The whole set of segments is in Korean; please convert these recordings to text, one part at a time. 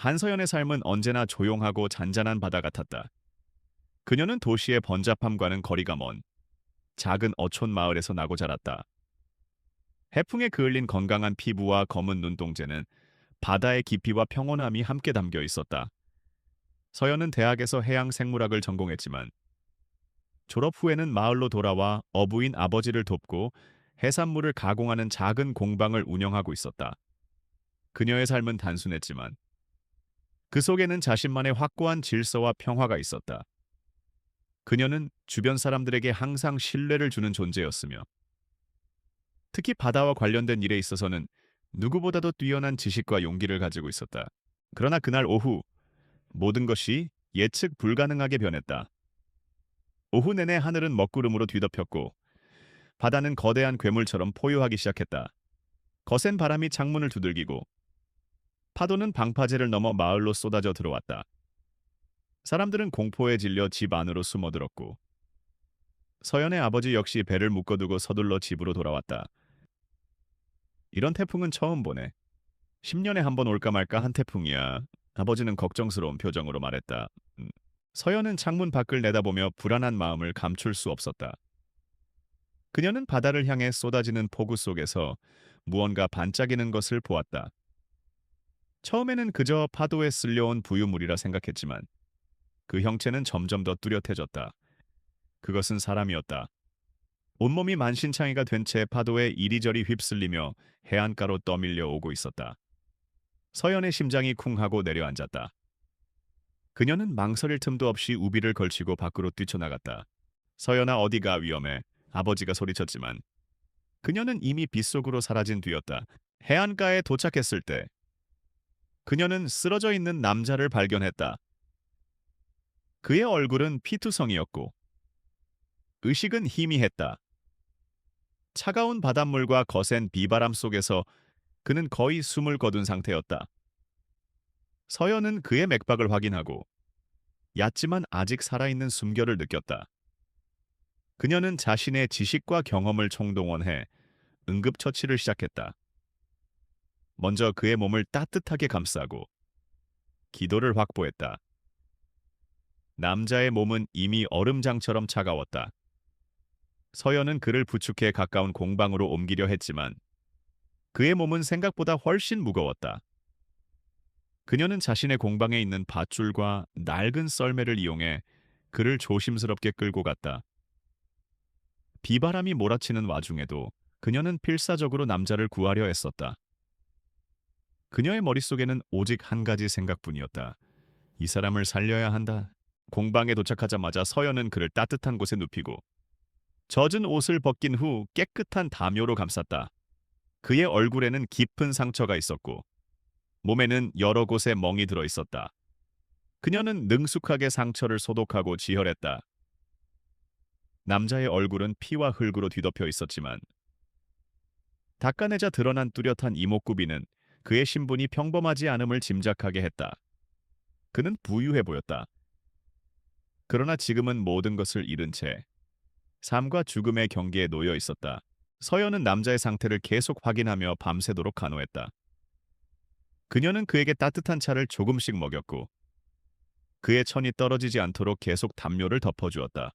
한서연의 삶은 언제나 조용하고 잔잔한 바다 같았다. 그녀는 도시의 번잡함과는 거리가 먼 작은 어촌 마을에서 나고 자랐다. 해풍에 그을린 건강한 피부와 검은 눈동자는 바다의 깊이와 평온함이 함께 담겨 있었다. 서연은 대학에서 해양 생물학을 전공했지만 졸업 후에는 마을로 돌아와 어부인 아버지를 돕고 해산물을 가공하는 작은 공방을 운영하고 있었다. 그녀의 삶은 단순했지만 그 속에는 자신만의 확고한 질서와 평화가 있었다. 그녀는 주변 사람들에게 항상 신뢰를 주는 존재였으며 특히 바다와 관련된 일에 있어서는 누구보다도 뛰어난 지식과 용기를 가지고 있었다. 그러나 그날 오후 모든 것이 예측 불가능하게 변했다. 오후 내내 하늘은 먹구름으로 뒤덮였고 바다는 거대한 괴물처럼 포효하기 시작했다. 거센 바람이 창문을 두들기고 파도는 방파제를 넘어 마을로 쏟아져 들어왔다. 사람들은 공포에 질려 집 안으로 숨어들었고 서연의 아버지 역시 배를 묶어두고 서둘러 집으로 돌아왔다. 이런 태풍은 처음 보네. 10년에 한 번 올까 말까 한 태풍이야. 아버지는 걱정스러운 표정으로 말했다. 서연은 창문 밖을 내다보며 불안한 마음을 감출 수 없었다. 그녀는 바다를 향해 쏟아지는 폭우 속에서 무언가 반짝이는 것을 보았다. 처음에는 그저 파도에 쓸려온 부유물이라 생각했지만 그 형체는 점점 더 뚜렷해졌다. 그것은 사람이었다. 온몸이 만신창이가 된 채 파도에 이리저리 휩쓸리며 해안가로 떠밀려 오고 있었다. 서연의 심장이 쿵하고 내려앉았다. 그녀는 망설일 틈도 없이 우비를 걸치고 밖으로 뛰쳐나갔다. 서연아 어디가 위험해. 아버지가 소리쳤지만 그녀는 이미 빗속으로 사라진 뒤였다. 해안가에 도착했을 때 그녀는 쓰러져 있는 남자를 발견했다. 그의 얼굴은 피투성이었고 의식은 희미했다. 차가운 바닷물과 거센 비바람 속에서 그는 거의 숨을 거둔 상태였다. 서연은 그의 맥박을 확인하고 얕지만 아직 살아있는 숨결을 느꼈다. 그녀는 자신의 지식과 경험을 총동원해 응급처치를 시작했다. 먼저 그의 몸을 따뜻하게 감싸고 기도를 확보했다. 남자의 몸은 이미 얼음장처럼 차가웠다. 서연은 그를 부축해 가까운 공방으로 옮기려 했지만 그의 몸은 생각보다 훨씬 무거웠다. 그녀는 자신의 공방에 있는 밧줄과 낡은 썰매를 이용해 그를 조심스럽게 끌고 갔다. 비바람이 몰아치는 와중에도 그녀는 필사적으로 남자를 구하려 했었다. 그녀의 머릿속에는 오직 한 가지 생각뿐이었다. 이 사람을 살려야 한다. 공방에 도착하자마자 서연은 그를 따뜻한 곳에 눕히고 젖은 옷을 벗긴 후 깨끗한 담요로 감쌌다. 그의 얼굴에는 깊은 상처가 있었고 몸에는 여러 곳에 멍이 들어 있었다. 그녀는 능숙하게 상처를 소독하고 지혈했다. 남자의 얼굴은 피와 흙으로 뒤덮여 있었지만 닦아내자 드러난 뚜렷한 이목구비는 그의 신분이 평범하지 않음을 짐작하게 했다. 그는 부유해 보였다. 그러나 지금은 모든 것을 잃은 채 삶과 죽음의 경계에 놓여 있었다. 서연은 남자의 상태를 계속 확인하며 밤새도록 간호했다. 그녀는 그에게 따뜻한 차를 조금씩 먹였고 그의 천이 떨어지지 않도록 계속 담요를 덮어주었다.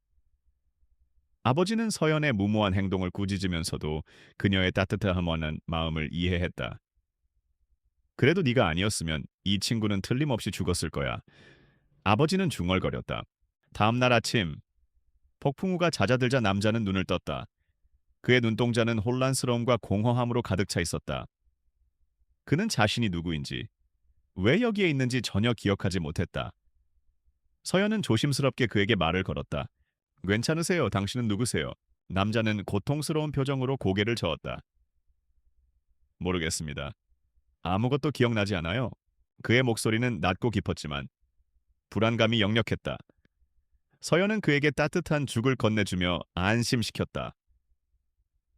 아버지는 서연의 무모한 행동을 꾸짖으면서도 그녀의 따뜻한 마음을 이해했다. 그래도 네가 아니었으면 이 친구는 틀림없이 죽었을 거야. 아버지는 중얼거렸다. 다음 날 아침 폭풍우가 잦아들자 남자는 눈을 떴다. 그의 눈동자는 혼란스러움과 공허함으로 가득 차 있었다. 그는 자신이 누구인지, 왜 여기에 있는지 전혀 기억하지 못했다. 서연은 조심스럽게 그에게 말을 걸었다. 괜찮으세요? 당신은 누구세요? 남자는 고통스러운 표정으로 고개를 저었다. 모르겠습니다. 아무것도 기억나지 않아요. 그의 목소리는 낮고 깊었지만 불안감이 역력했다. 서연은 그에게 따뜻한 죽을 건네주며 안심시켰다.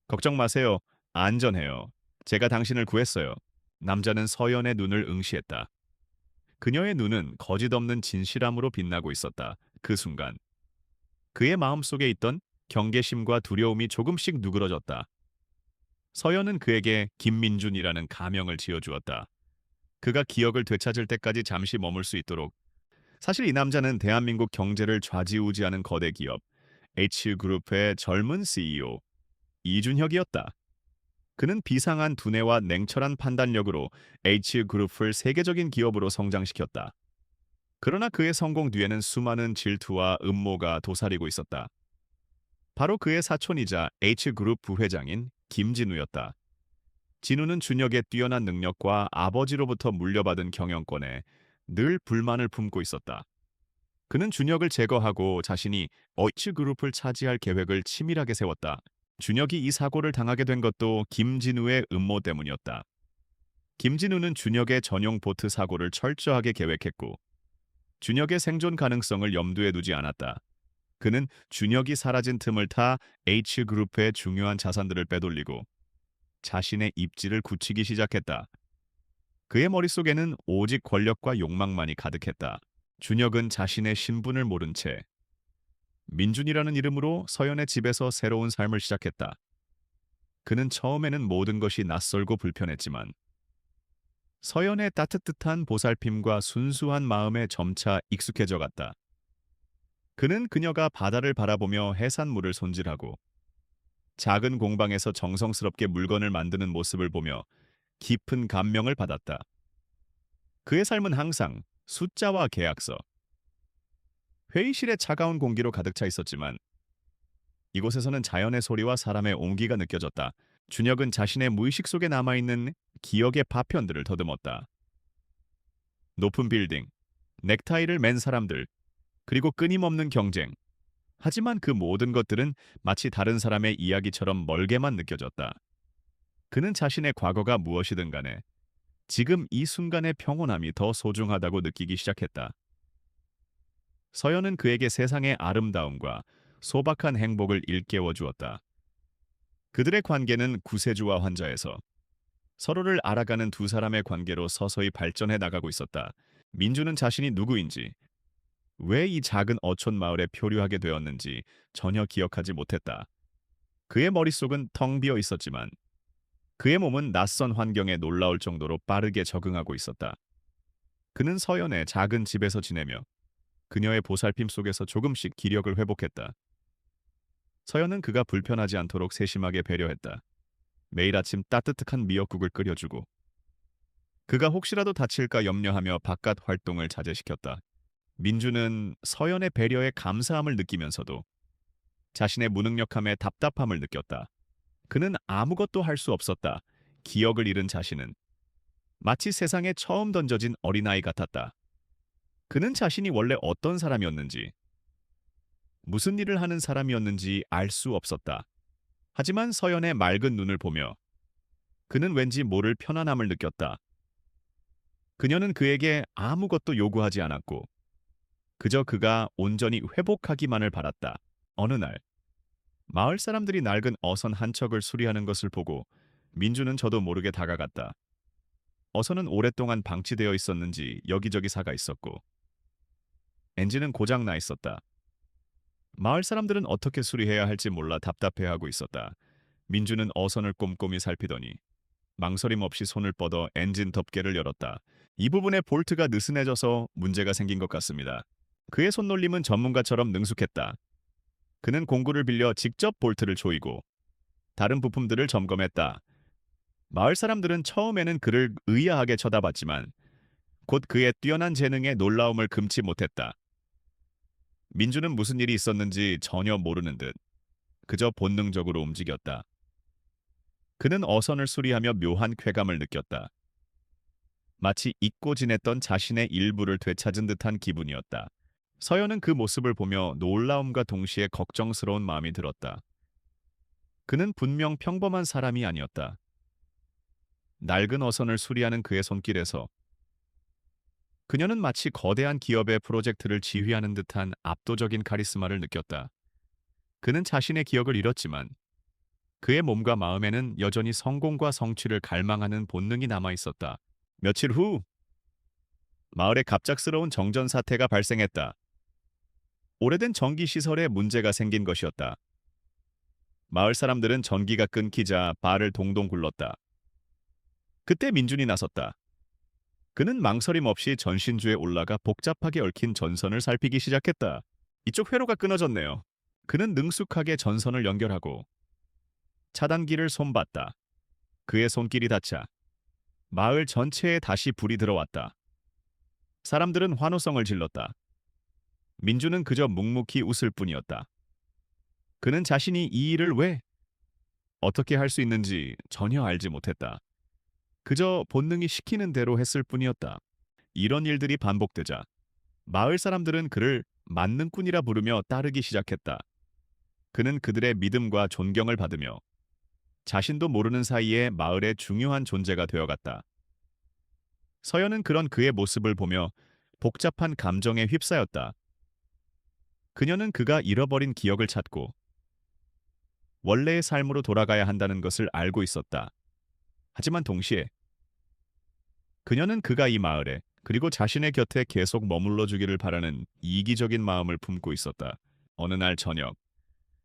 걱정 마세요. 안전해요. 제가 당신을 구했어요. 남자는 서연의 눈을 응시했다. 그녀의 눈은 거짓없는 진실함으로 빛나고 있었다. 그 순간 그의 마음속에 있던 경계심과 두려움이 조금씩 누그러졌다. 서연은 그에게 김민준이라는 가명을 지어주었다. 그가 기억을 되찾을 때까지 잠시 머물 수 있도록. 사실 이 남자는 대한민국 경제를 좌지우지하는 거대 기업 H그룹의 젊은 CEO 이준혁이었다. 그는 비상한 두뇌와 냉철한 판단력으로 H그룹을 세계적인 기업으로 성장시켰다. 그러나 그의 성공 뒤에는 수많은 질투와 음모가 도사리고 있었다. 바로 그의 사촌이자 H그룹 부회장인 김진우였다. 진우는 준혁의 뛰어난 능력과 아버지로부터 물려받은 경영권에 늘 불만을 품고 있었다. 그는 준혁을 제거하고 자신이 H그룹을 차지할 계획을 치밀하게 세웠다. 준혁이 이 사고를 당하게 된 것도 김진우의 음모 때문이었다. 김진우는 준혁의 전용 보트 사고를 철저하게 계획했고 준혁의 생존 가능성을 염두에 두지 않았다. 그는 준혁이 사라진 틈을 타 H그룹의 중요한 자산들을 빼돌리고 자신의 입지를 굳히기 시작했다. 그의 머릿속에는 오직 권력과 욕망만이 가득했다. 준혁은 자신의 신분을 모른 채 민준이라는 이름으로 서연의 집에서 새로운 삶을 시작했다. 그는 처음에는 모든 것이 낯설고 불편했지만 서연의 따뜻한 보살핌과 순수한 마음에 점차 익숙해져 갔다. 그는 그녀가 바다를 바라보며 해산물을 손질하고 작은 공방에서 정성스럽게 물건을 만드는 모습을 보며 깊은 감명을 받았다. 그의 삶은 항상 숫자와 계약서, 회의실의 차가운 공기로 가득 차 있었지만 이곳에서는 자연의 소리와 사람의 온기가 느껴졌다. 준혁은 자신의 무의식 속에 남아있는 기억의 파편들을 더듬었다. 높은 빌딩, 넥타이를 맨 사람들, 그리고 끊임없는 경쟁. 하지만 그 모든 것들은 마치 다른 사람의 이야기처럼 멀게만 느껴졌다. 그는 자신의 과거가 무엇이든 간에 지금 이 순간의 평온함이 더 소중하다고 느끼기 시작했다. 서연은 그에게 세상의 아름다움과 소박한 행복을 일깨워 주었다. 그들의 관계는 구세주와 환자에서 서로를 알아가는 두 사람의 관계로 서서히 발전해 나가고 있었다. 민주는 자신이 누구인지, 왜 이 작은 어촌 마을에 표류하게 되었는지 전혀 기억하지 못했다. 그의 머릿속은 텅 비어 있었지만 그의 몸은 낯선 환경에 놀라울 정도로 빠르게 적응하고 있었다. 그는 서연의 작은 집에서 지내며 그녀의 보살핌 속에서 조금씩 기력을 회복했다. 서연은 그가 불편하지 않도록 세심하게 배려했다. 매일 아침 따뜻한 미역국을 끓여주고 그가 혹시라도 다칠까 염려하며 바깥 활동을 자제시켰다. 민주는 서연의 배려에 감사함을 느끼면서도 자신의 무능력함에 답답함을 느꼈다. 그는 아무것도 할 수 없었다. 기억을 잃은 자신은 마치 세상에 처음 던져진 어린아이 같았다. 그는 자신이 원래 어떤 사람이었는지, 무슨 일을 하는 사람이었는지 알 수 없었다. 하지만 서연의 맑은 눈을 보며 그는 왠지 모를 편안함을 느꼈다. 그녀는 그에게 아무것도 요구하지 않았고 그저 그가 온전히 회복하기만을 바랐다. 어느 날 마을 사람들이 낡은 어선 한 척을 수리하는 것을 보고 민주는 저도 모르게 다가갔다. 어선은 오랫동안 방치되어 있었는지 여기저기 사가 있었고 엔진은 고장 나 있었다. 마을 사람들은 어떻게 수리해야 할지 몰라 답답해하고 있었다. 민주는 어선을 꼼꼼히 살피더니 망설임 없이 손을 뻗어 엔진 덮개를 열었다. 이 부분에 볼트가 느슨해져서 문제가 생긴 것 같습니다. 그의 손놀림은 전문가처럼 능숙했다. 그는 공구를 빌려 직접 볼트를 조이고 다른 부품들을 점검했다. 마을 사람들은 처음에는 그를 의아하게 쳐다봤지만 곧 그의 뛰어난 재능에 놀라움을 금치 못했다. 민주는 무슨 일이 있었는지 전혀 모르는 듯 그저 본능적으로 움직였다. 그는 어선을 수리하며 묘한 쾌감을 느꼈다. 마치 잊고 지냈던 자신의 일부를 되찾은 듯한 기분이었다. 서연은 그 모습을 보며 놀라움과 동시에 걱정스러운 마음이 들었다. 그는 분명 평범한 사람이 아니었다. 낡은 어선을 수리하는 그의 손길에서 그녀는 마치 거대한 기업의 프로젝트를 지휘하는 듯한 압도적인 카리스마를 느꼈다. 그는 자신의 기억을 잃었지만 그의 몸과 마음에는 여전히 성공과 성취를 갈망하는 본능이 남아 있었다. 며칠 후 마을에 갑작스러운 정전 사태가 발생했다. 오래된 전기 시설에 문제가 생긴 것이었다. 마을 사람들은 전기가 끊기자 발을 동동 굴렀다. 그때 민준이 나섰다. 그는 망설임 없이 전신주에 올라가 복잡하게 얽힌 전선을 살피기 시작했다. 이쪽 회로가 끊어졌네요. 그는 능숙하게 전선을 연결하고 차단기를 손봤다. 그의 손길이 닿자 마을 전체에 다시 불이 들어왔다. 사람들은 환호성을 질렀다. 민주는 그저 묵묵히 웃을 뿐이었다. 그는 자신이 이 일을 왜, 어떻게 할 수 있는지 전혀 알지 못했다. 그저 본능이 시키는 대로 했을 뿐이었다. 이런 일들이 반복되자 마을 사람들은 그를 만능꾼이라 부르며 따르기 시작했다. 그는 그들의 믿음과 존경을 받으며 자신도 모르는 사이에 마을의 중요한 존재가 되어갔다. 서연은 그런 그의 모습을 보며 복잡한 감정에 휩싸였다. 그녀는 그가 잃어버린 기억을 찾고 원래의 삶으로 돌아가야 한다는 것을 알고 있었다. 하지만 동시에 그녀는 그가 이 마을에 그리고 자신의 곁에 계속 머물러 주기를 바라는 이기적인 마음을 품고 있었다. 어느 날 저녁,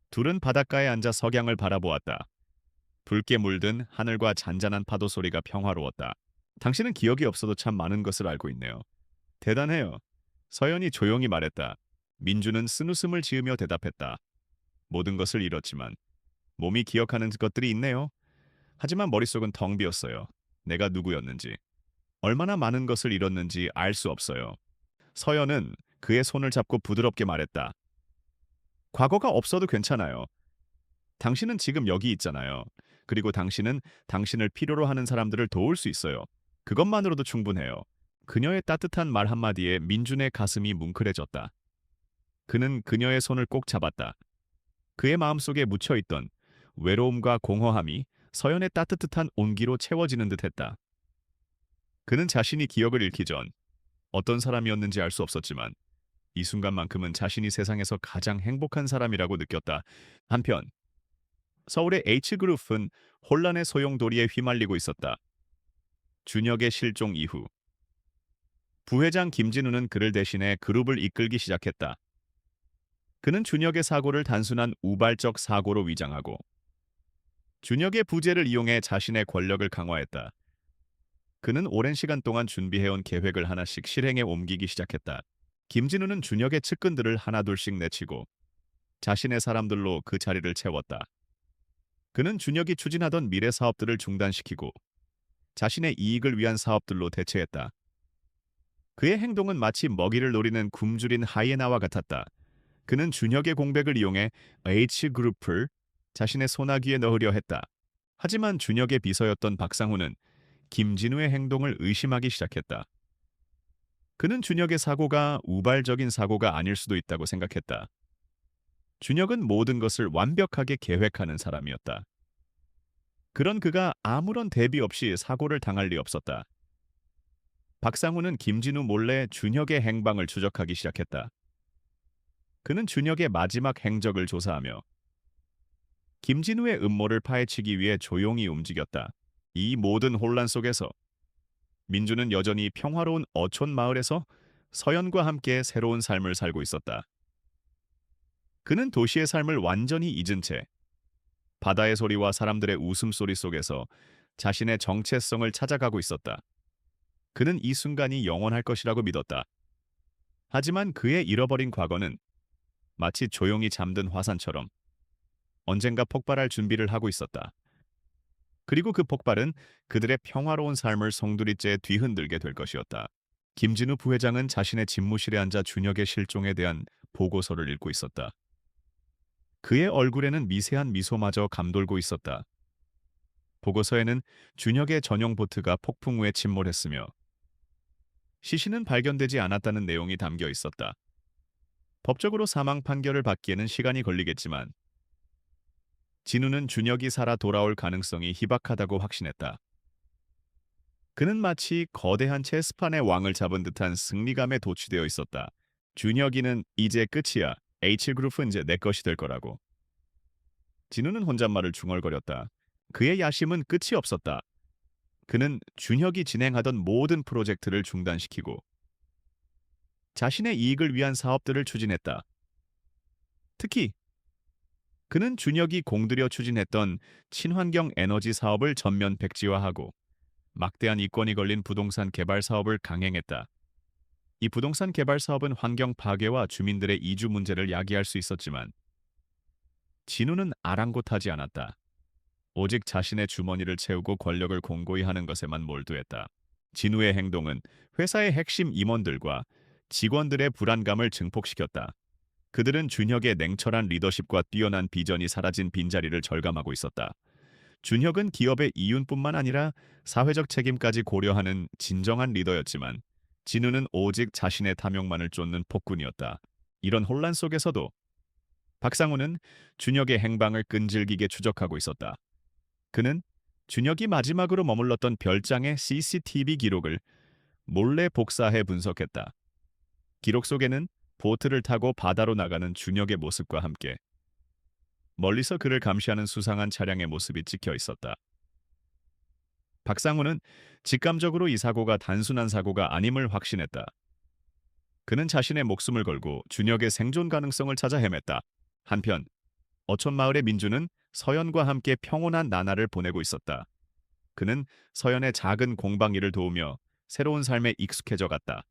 둘은 바닷가에 앉아 석양을 바라보았다. 붉게 물든 하늘과 잔잔한 파도 소리가 평화로웠다. 당신은 기억이 없어도 참 많은 것을 알고 있네요. 대단해요. 서연이 조용히 말했다. 민주는 쓴웃음을 지으며 대답했다. 모든 것을 잃었지만 몸이 기억하는 것들이 있네요. 하지만 머릿속은 텅 비었어요. 내가 누구였는지, 얼마나 많은 것을 잃었는지 알 수 없어요. 서연은 그의 손을 잡고 부드럽게 말했다. 과거가 없어도 괜찮아요. 당신은 지금 여기 있잖아요. 그리고 당신은 당신을 필요로 하는 사람들을 도울 수 있어요. 그것만으로도 충분해요. 그녀의 따뜻한 말 한마디에 민준의 가슴이 뭉클해졌다. 그는 그녀의 손을 꼭 잡았다. 그의 마음속에 묻혀있던 외로움과 공허함이 서연의 따뜻한 온기로 채워지는 듯했다. 그는 자신이 기억을 잃기 전 어떤 사람이었는지 알 수 없었지만 이 순간만큼은 자신이 세상에서 가장 행복한 사람이라고 느꼈다. 한편 서울의 H그룹은 혼란의 소용돌이에 휘말리고 있었다. 준혁의 실종 이후 부회장 김진우는 그를 대신해 그룹을 이끌기 시작했다. 그는 준혁의 사고를 단순한 우발적 사고로 위장하고 준혁의 부재를 이용해 자신의 권력을 강화했다. 그는 오랜 시간 동안 준비해온 계획을 하나씩 실행에 옮기기 시작했다. 김진우는 준혁의 측근들을 하나둘씩 내치고 자신의 사람들로 그 자리를 채웠다. 그는 준혁이 추진하던 미래 사업들을 중단시키고 자신의 이익을 위한 사업들로 대체했다. 그의 행동은 마치 먹이를 노리는 굶주린 하이에나와 같았다. 그는 준혁의 공백을 이용해 H그룹을 자신의 소나기에 넣으려 했다. 하지만 준혁의 비서였던 박상우는 김진우의 행동을 의심하기 시작했다. 그는 준혁의 사고가 우발적인 사고가 아닐 수도 있다고 생각했다. 준혁은 모든 것을 완벽하게 계획하는 사람이었다. 그런 그가 아무런 대비 없이 사고를 당할 리 없었다. 박상우는 김진우 몰래 준혁의 행방을 추적하기 시작했다. 그는 준혁의 마지막 행적을 조사하며 김진우의 음모를 파헤치기 위해 조용히 움직였다. 이 모든 혼란 속에서 민주는 여전히 평화로운 어촌 마을에서 서연과 함께 새로운 삶을 살고 있었다. 그는 도시의 삶을 완전히 잊은 채 바다의 소리와 사람들의 웃음소리 속에서 자신의 정체성을 찾아가고 있었다. 그는 이 순간이 영원할 것이라고 믿었다. 하지만 그의 잃어버린 과거는 마치 조용히 잠든 화산처럼 언젠가 폭발할 준비를 하고 있었다. 그리고 그 폭발은 그들의 평화로운 삶을 송두리째 뒤흔들게 될 것이었다. 김진우 부회장은 자신의 집무실에 앉아 준혁의 실종에 대한 보고서를 읽고 있었다. 그의 얼굴에는 미세한 미소마저 감돌고 있었다. 보고서에는 준혁의 전용 보트가 폭풍 후에 침몰했으며 시신은 발견되지 않았다는 내용이 담겨 있었다. 법적으로 사망 판결을 받기에는 시간이 걸리겠지만 진우는 준혁이 살아 돌아올 가능성이 희박하다고 확신했다. 그는 마치 거대한 체스판의 왕을 잡은 듯한 승리감에 도취되어 있었다. 준혁이는 이제 끝이야. H그룹은 이제 내 것이 될 거라고. 진우는 혼잣말을 중얼거렸다. 그의 야심은 끝이 없었다. 그는 준혁이 진행하던 모든 프로젝트를 중단시키고 자신의 이익을 위한 사업들을 추진했다. 특히 그는 준혁이 공들여 추진했던 친환경 에너지 사업을 전면 백지화하고 막대한 이권이 걸린 부동산 개발 사업을 강행했다. 이 부동산 개발 사업은 환경 파괴와 주민들의 이주 문제를 야기할 수 있었지만 진우는 아랑곳하지 않았다. 오직 자신의 주머니를 채우고 권력을 공고히 하는 것에만 몰두했다. 진우의 행동은 회사의 핵심 임원들과 직원들의 불안감을 증폭시켰다. 그들은 준혁의 냉철한 리더십과 뛰어난 비전이 사라진 빈자리를 절감하고 있었다. 준혁은 기업의 이윤뿐만 아니라 사회적 책임까지 고려하는 진정한 리더였지만 진우는 오직 자신의 탐욕만을 쫓는 폭군이었다. 이런 혼란 속에서도 박상우는 준혁의 행방을 끈질기게 추적하고 있었다. 그는 준혁이 마지막으로 머물렀던 별장의 CCTV 기록을 몰래 복사해 분석했다. 기록 속에는 보트를 타고 바다로 나가는 준혁의 모습과 함께 멀리서 그를 감시하는 수상한 차량의 모습이 찍혀 있었다. 박상우는 직감적으로 이 사고가 단순한 사고가 아님을 확신했다. 그는 자신의 목숨을 걸고 준혁의 생존 가능성을 찾아 헤맸다. 한편 어촌마을의 민주는 서연과 함께 평온한 나날을 보내고 있었다. 그는 서연의 작은 공방일을 도우며 새로운 삶에 익숙해져 갔다.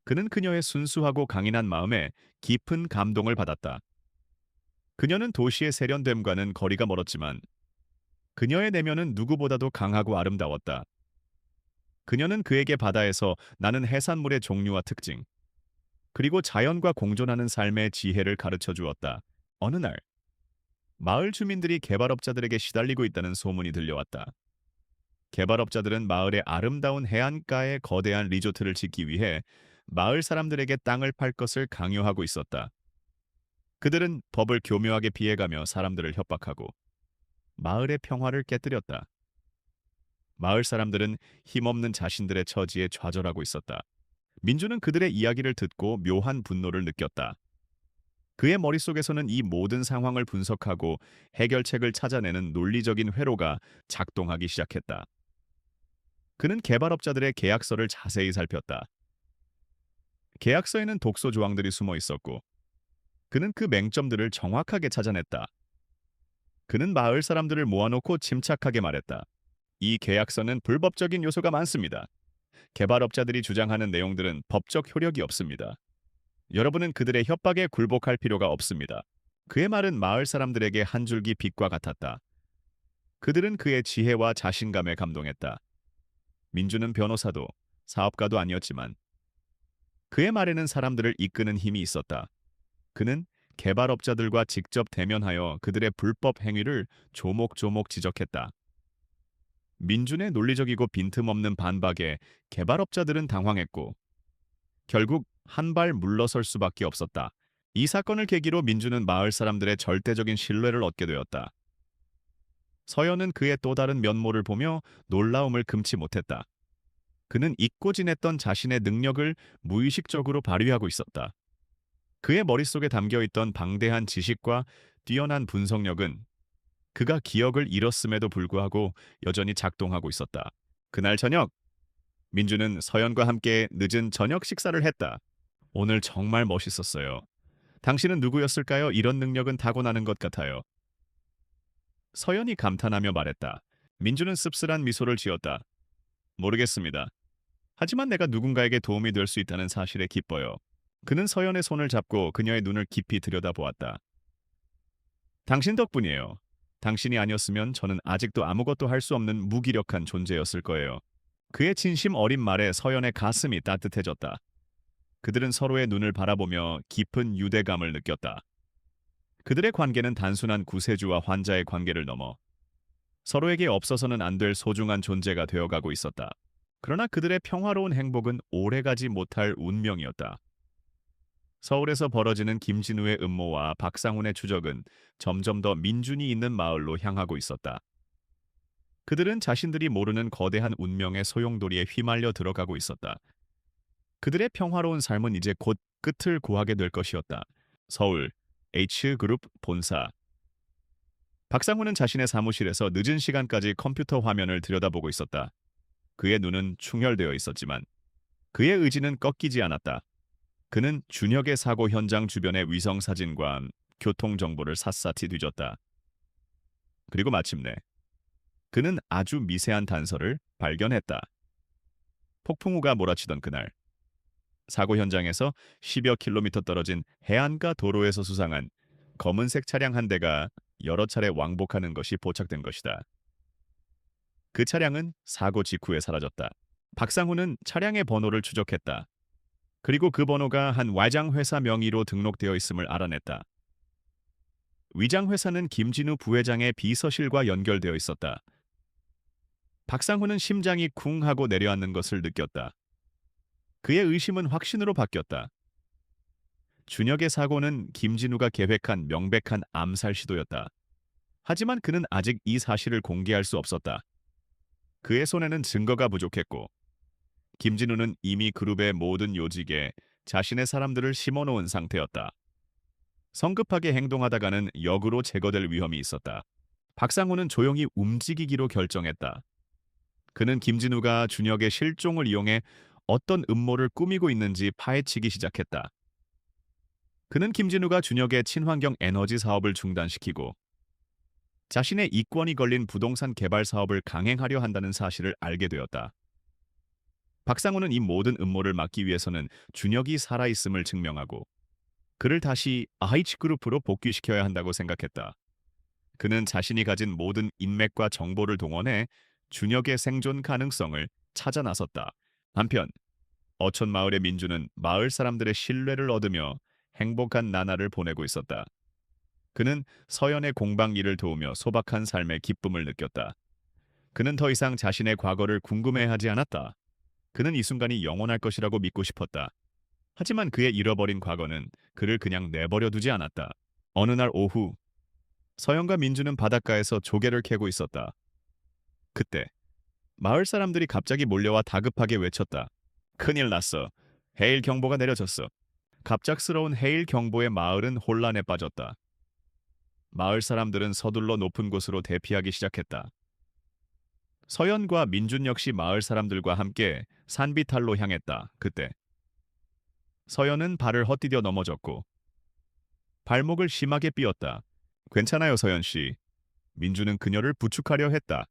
그는 그녀의 순수하고 강인한 마음에 깊은 감동을 받았다. 그녀는 도시의 세련됨과는 거리가 멀었지만 그녀의 내면은 누구보다도 강하고 아름다웠다. 그녀는 그에게 바다에서 나는 해산물의 종류와 특징, 그리고 자연과 공존하는 삶의 지혜를 가르쳐 주었다. 어느 날, 마을 주민들이 개발업자들에게 시달리고 있다는 소문이 들려왔다. 개발업자들은 마을의 아름다운 해안가에 거대한 리조트를 짓기 위해 마을 사람들에게 땅을 팔 것을 강요하고 있었다. 그들은 법을 교묘하게 피해가며 사람들을 협박하고 마을의 평화를 깨뜨렸다. 마을 사람들은 힘없는 자신들의 처지에 좌절하고 있었다. 민주는 그들의 이야기를 듣고 묘한 분노를 느꼈다. 그의 머릿속에서는 이 모든 상황을 분석하고 해결책을 찾아내는 논리적인 회로가 작동하기 시작했다. 그는 개발업자들의 계약서를 자세히 살폈다. 계약서에는 독소 조항들이 숨어 있었고 그는 그 맹점들을 정확하게 찾아냈다. 그는 마을 사람들을 모아놓고 침착하게 말했다. 이 계약서는 불법적인 요소가 많습니다. 개발업자들이 주장하는 내용들은 법적 효력이 없습니다. 여러분은 그들의 협박에 굴복할 필요가 없습니다. 그의 말은 마을 사람들에게 한 줄기 빛과 같았다. 그들은 그의 지혜와 자신감에 감동했다. 민주는 변호사도 사업가도 아니었지만 그의 말에는 사람들을 이끄는 힘이 있었다. 그는 개발업자들과 직접 대면하여 그들의 불법 행위를 조목조목 지적했다. 민준의 논리적이고 빈틈없는 반박에 개발업자들은 당황했고 결국 한 발 물러설 수밖에 없었다. 이 사건을 계기로 민주는 마을 사람들의 절대적인 신뢰를 얻게 되었다. 서연은 그의 또 다른 면모를 보며 놀라움을 금치 못했다. 그는 잊고 지냈던 자신의 능력을 무의식적으로 발휘하고 있었다. 그의 머릿속에 담겨있던 방대한 지식과 뛰어난 분석력은 그가 기억을 잃었음에도 불구하고 여전히 작동하고 있었다. 그날 저녁, 민주는 서연과 함께 늦은 저녁 식사를 했다. 오늘 정말 멋있었어요. 당신은 누구였을까요? 이런 능력은 타고나는 것 같아요. 서연이 감탄하며 말했다. 민주는 씁쓸한 미소를 지었다. 모르겠습니다. 하지만 내가 누군가에게 도움이 될 수 있다는 사실에 기뻐요. 그는 서연의 손을 잡고 그녀의 눈을 깊이 들여다보았다. 당신 덕분이에요. 당신이 아니었으면 저는 아직도 아무것도 할 수 없는 무기력한 존재였을 거예요. 그의 진심 어린 말에 서연의 가슴이 따뜻해졌다. 그들은 서로의 눈을 바라보며 깊은 유대감을 느꼈다. 그들의 관계는 단순한 구세주와 환자의 관계를 넘어 서로에게 없어서는 안 될 소중한 존재가 되어가고 있었다. 그러나 그들의 평화로운 행복은 오래가지 못할 운명이었다. 서울에서 벌어지는 김진우의 음모와 박상훈의 추적은 점점 더 민준이 있는 마을로 향하고 있었다. 그들은 자신들이 모르는 거대한 운명의 소용돌이에 휘말려 들어가고 있었다. 그들의 평화로운 삶은 이제 곧 끝을 구하게 될 것이었다. 서울 H그룹 본사. 박상훈은 자신의 사무실에서 늦은 시간까지 컴퓨터 화면을 들여다보고 있었다. 그의 눈은 충혈되어 있었지만 그의 의지는 꺾이지 않았다. 그는 준혁의 사고 현장 주변의 위성 사진과 교통 정보를 샅샅이 뒤졌다. 그리고 마침내 그는 아주 미세한 단서를 발견했다. 폭풍우가 몰아치던 그날, 사고 현장에서 10여 킬로미터 떨어진 해안가 도로에서 수상한 검은색 차량 한 대가 여러 차례 왕복하는 것이 포착된 것이다. 그 차량은 사고 직후에 사라졌다. 박상훈은 차량의 번호를 추적했다. 그리고 그 번호가 한 와장회사 명의로 등록되어 있음을 알아냈다. 위장회사는 김진우 부회장의 비서실과 연결되어 있었다. 박상훈은 심장이 쿵 하고 내려앉는 것을 느꼈다. 그의 의심은 확신으로 바뀌었다. 준혁의 사고는 김진우가 계획한 명백한 암살 시도였다. 하지만 그는 아직 이 사실을 공개할 수 없었다. 그의 손에는 증거가 부족했고 김진우는 이미 그룹의 모든 요직에 자신의 사람들을 심어놓은 상태였다. 성급하게 행동하다가는 역으로 제거될 위험이 있었다. 박상훈은 조용히 움직이기로 결정했다. 그는 김진우가 준혁의 실종을 이용해 어떤 음모를 꾸미고 있는지 파헤치기 시작했다. 그는 김진우가 준혁의 친환경 에너지 사업을 중단시키고 자신의 이권이 걸린 부동산 개발 사업을 강행하려 한다는 사실을 알게 되었다. 박상훈은 이 모든 음모를 막기 위해서는 준혁이 살아있음을 증명하고 그를 다시 IH그룹으로 복귀시켜야 한다고 생각했다. 그는 자신이 가진 모든 인맥과 정보를 동원해 준혁의 생존 가능성을 찾아 나섰다. 한편 어촌 마을의 민주는 마을 사람들의 신뢰를 얻으며 행복한 나날을 보내고 있었다. 그는 서연의 공방 일을 도우며 소박한 삶의 기쁨을 느꼈다. 그는 더 이상 자신의 과거를 궁금해하지 않았다. 그는 이 순간이 영원할 것이라고 믿고 싶었다. 하지만 그의 잃어버린 과거는 그를 그냥 내버려 두지 않았다. 어느 날 오후, 서연과 민주는 바닷가에서 조개를 캐고 있었다. 그때 마을 사람들이 갑자기 몰려와 다급하게 외쳤다. 큰일 났어. 해일 경보가 내려졌어. 갑작스러운 해일 경보에 마을은 혼란에 빠졌다. 마을 사람들은 서둘러 높은 곳으로 대피하기 시작했다. 서연과 민준 역시 마을 사람들과 함께 산비탈로 향했다. 그때 서연은 발을 헛디뎌 넘어졌고 발목을 심하게 삐었다. 괜찮아요, 서연 씨. 민주는 그녀를 부축하려 했다.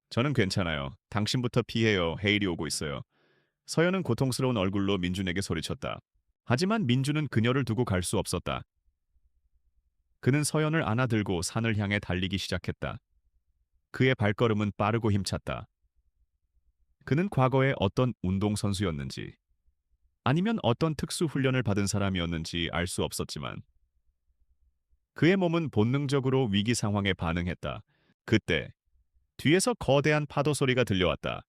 저는 괜찮아요. 당신부터 피해요. 해일이 오고 있어요. 서연은 고통스러운 얼굴로 민준에게 소리쳤다. 하지만 민준은 그녀를 두고 갈 수 없었다. 그는 서연을 안아들고 산을 향해 달리기 시작했다. 그의 발걸음은 빠르고 힘찼다. 그는 과거에 어떤 운동선수였는지 아니면 어떤 특수 훈련을 받은 사람이었는지 알 수 없었지만 그의 몸은 본능적으로 위기 상황에 반응했다. 그때 뒤에서 거대한 파도 소리가 들려왔다.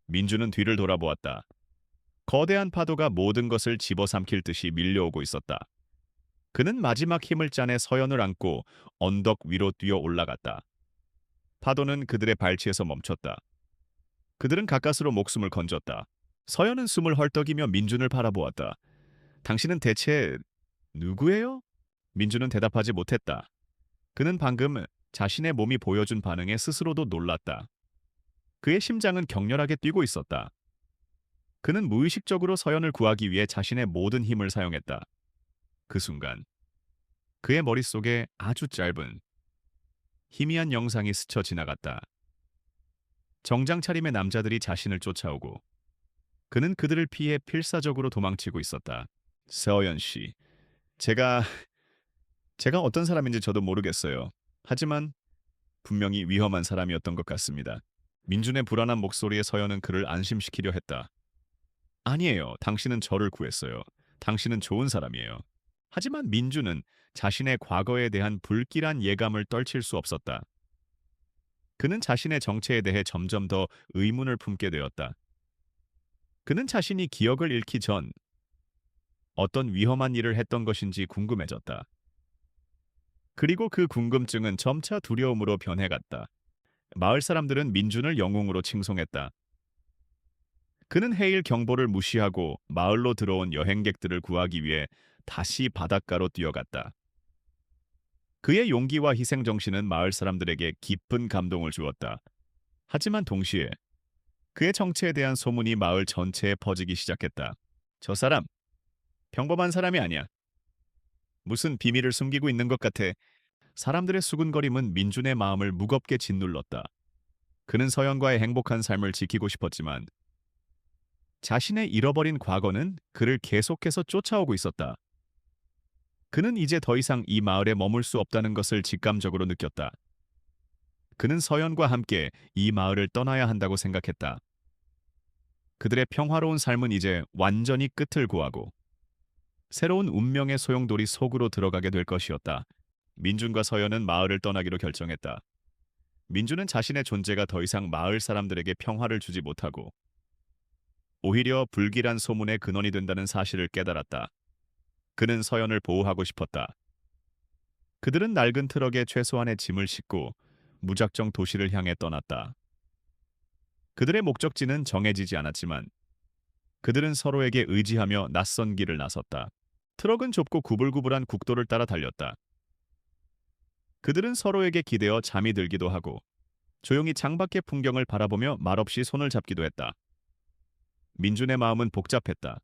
민주는 뒤를 돌아보았다. 거대한 파도가 모든 것을 집어삼킬 듯이 밀려오고 있었다. 그는 마지막 힘을 짜내 서연을 안고 언덕 위로 뛰어 올라갔다. 파도는 그들의 발치에서 멈췄다. 그들은 가까스로 목숨을 건졌다. 서연은 숨을 헐떡이며 민준을 바라보았다. 당신은 대체 누구예요? 민준은 대답하지 못했다. 그는 방금 자신의 몸이 보여준 반응에 스스로도 놀랐다. 그의 심장은 격렬하게 뛰고 있었다. 그는 무의식적으로 서연을 구하기 위해 자신의 모든 힘을 사용했다. 그 순간 그의 머릿속에 아주 짧은 희미한 영상이 스쳐 지나갔다. 정장 차림의 남자들이 자신을 쫓아오고 그는 그들을 피해 필사적으로 도망치고 있었다. 서연 씨, 제가 어떤 사람인지 저도 모르겠어요. 하지만 분명히 위험한 사람이었던 것 같습니다. 민준의 불안한 목소리에 서연은 그를 안심시키려 했다. 아니에요. 당신은 저를 구했어요. 당신은 좋은 사람이에요. 하지만 민준은 자신의 과거에 대한 불길한 예감을 떨칠 수 없었다. 그는 자신의 정체에 대해 점점 더 의문을 품게 되었다. 그는 자신이 기억을 잃기 전 어떤 위험한 일을 했던 것인지 궁금해졌다. 그리고 그 궁금증은 점차 두려움으로 변해갔다. 마을 사람들은 민준을 영웅으로 칭송했다. 그는 해일 경보를 무시하고 마을로 들어온 여행객들을 구하기 위해 다시 바닷가로 뛰어갔다. 그의 용기와 희생정신은 마을 사람들에게 깊은 감동을 주었다. 하지만 동시에 그의 정체에 대한 소문이 마을 전체에 퍼지기 시작했다. 저 사람, 평범한 사람이 아니야. 무슨 비밀을 숨기고 있는 것 같아. 사람들의 수군거림은 민준의 마음을 무겁게 짓눌렀다. 그는 서연과의 행복한 삶을 지키고 싶었지만 자신의 잃어버린 과거는 그를 계속해서 쫓아오고 있었다. 그는 이제 더 이상 이 마을에 머물 수 없다는 것을 직감적으로 느꼈다. 그는 서연과 함께 이 마을을 떠나야 한다고 생각했다. 그들의 평화로운 삶은 이제 완전히 끝을 구하고 새로운 운명의 소용돌이 속으로 들어가게 될 것이었다. 민준과 서연은 마을을 떠나기로 결정했다. 민준은 자신의 존재가 더 이상 마을 사람들에게 평화를 주지 못하고 오히려 불길한 소문의 근원이 된다는 사실을 깨달았다. 그는 서연을 보호하고 싶었다. 그들은 낡은 트럭에 최소한의 짐을 싣고 무작정 도시를 향해 떠났다. 그들의 목적지는 정해지지 않았지만 그들은 서로에게 의지하며 낯선 길을 나섰다. 트럭은 좁고 구불구불한 국도를 따라 달렸다. 그들은 서로에게 기대어 잠이 들기도 하고 조용히 창밖의 풍경을 바라보며 말없이 손을 잡기도 했다. 민준의 마음은 복잡했다.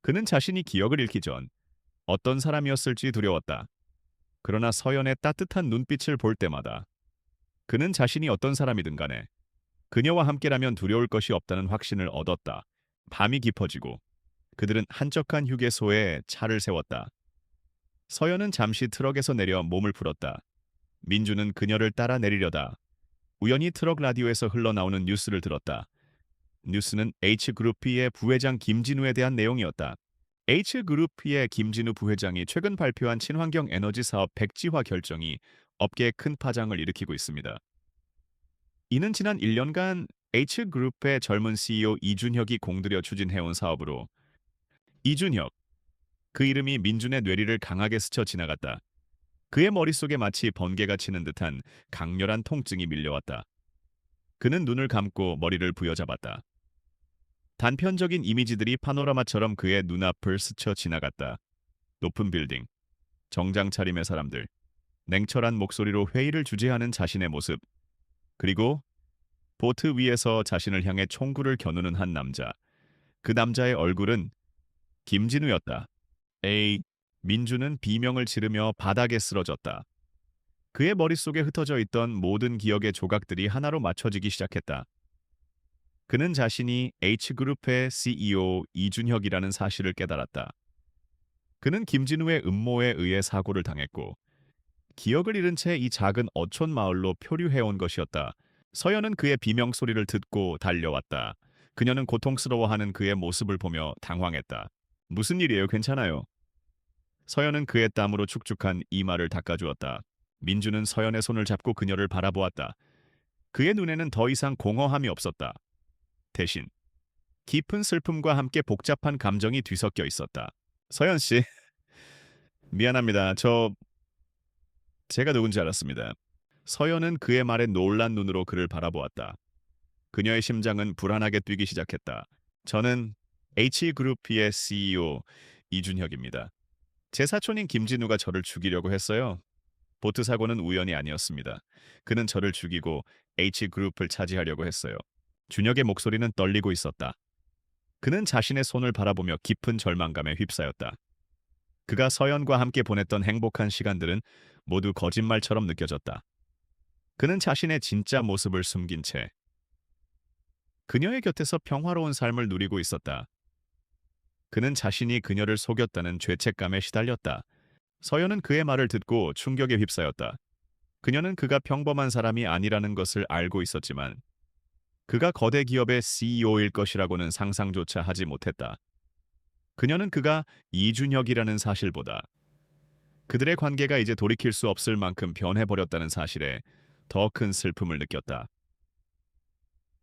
그는 자신이 기억을 잃기 전 어떤 사람이었을지 두려웠다. 그러나 서연의 따뜻한 눈빛을 볼 때마다 그는 자신이 어떤 사람이든 간에 그녀와 함께라면 두려울 것이 없다는 확신을 얻었다. 밤이 깊어지고 그들은 한적한 휴게소에 차를 세웠다. 서연은 잠시 트럭에서 내려 몸을 풀었다. 민주는 그녀를 따라 내리려다 우연히 트럭 라디오에서 흘러나오는 뉴스를 들었다. 뉴스는 H그룹P의 부회장 김진우에 대한 내용이었다. H그룹P의 김진우 부회장이 최근 발표한 친환경 에너지 사업 백지화 결정이 업계에 큰 파장을 일으키고 있습니다. 이는 지난 1년간 H그룹의 젊은 CEO 이준혁이 공들여 추진해온 사업으로 이준혁, 그 이름이 민준의 뇌리를 강하게 스쳐 지나갔다. 그의 머릿속에 마치 번개가 치는 듯한 강렬한 통증이 밀려왔다. 그는 눈을 감고 머리를 부여잡았다. 단편적인 이미지들이 파노라마처럼 그의 눈앞을 스쳐 지나갔다. 높은 빌딩, 정장 차림의 사람들, 냉철한 목소리로 회의를 주재하는 자신의 모습, 그리고 보트 위에서 자신을 향해 총구를 겨누는 한 남자. 그 남자의 얼굴은 김진우였다. 에이, 민주는 비명을 지르며 바닥에 쓰러졌다. 그의 머릿속에 흩어져 있던 모든 기억의 조각들이 하나로 맞춰지기 시작했다. 그는 자신이 H그룹의 CEO 이준혁이라는 사실을 깨달았다. 그는 김진우의 음모에 의해 사고를 당했고 기억을 잃은 채 이 작은 어촌 마을로 표류해온 것이었다. 서연은 그의 비명 소리를 듣고 달려왔다. 그녀는 고통스러워하는 그의 모습을 보며 당황했다. 무슨 일이에요? 괜찮아요? 서연은 그의 땀으로 축축한 이마를 닦아주었다. 민주는 서연의 손을 잡고 그녀를 바라보았다. 그의 눈에는 더 이상 공허함이 없었다. 대신 깊은 슬픔과 함께 복잡한 감정이 뒤섞여 있었다. 서연 씨, 미안합니다. 제가 누군지 알았습니다. 서연은 그의 말에 놀란 눈으로 그를 바라보았다. 그녀의 심장은 불안하게 뛰기 시작했다. 저는 H그룹의 CEO 이준혁입니다. 제 사촌인 김진우가 저를 죽이려고 했어요. 보트 사고는 우연이 아니었습니다. 그는 저를 죽이고 H그룹을 차지하려고 했어요. 준혁의 목소리는 떨리고 있었다. 그는 자신의 손을 바라보며 깊은 절망감에 휩싸였다. 그가 서연과 함께 보냈던 행복한 시간들은 모두 거짓말처럼 느껴졌다. 그는 자신의 진짜 모습을 숨긴 채 그녀의 곁에서 평화로운 삶을 누리고 있었다. 그는 자신이 그녀를 속였다는 죄책감에 시달렸다. 서연은 그의 말을 듣고 충격에 휩싸였다. 그녀는 그가 평범한 사람이 아니라는 것을 알고 있었지만 그가 거대 기업의 CEO일 것이라고는 상상조차 하지 못했다. 그녀는 그가 이준혁이라는 사실보다 그들의 관계가 이제 돌이킬 수 없을 만큼 변해버렸다는 사실에 더 큰 슬픔을 느꼈다.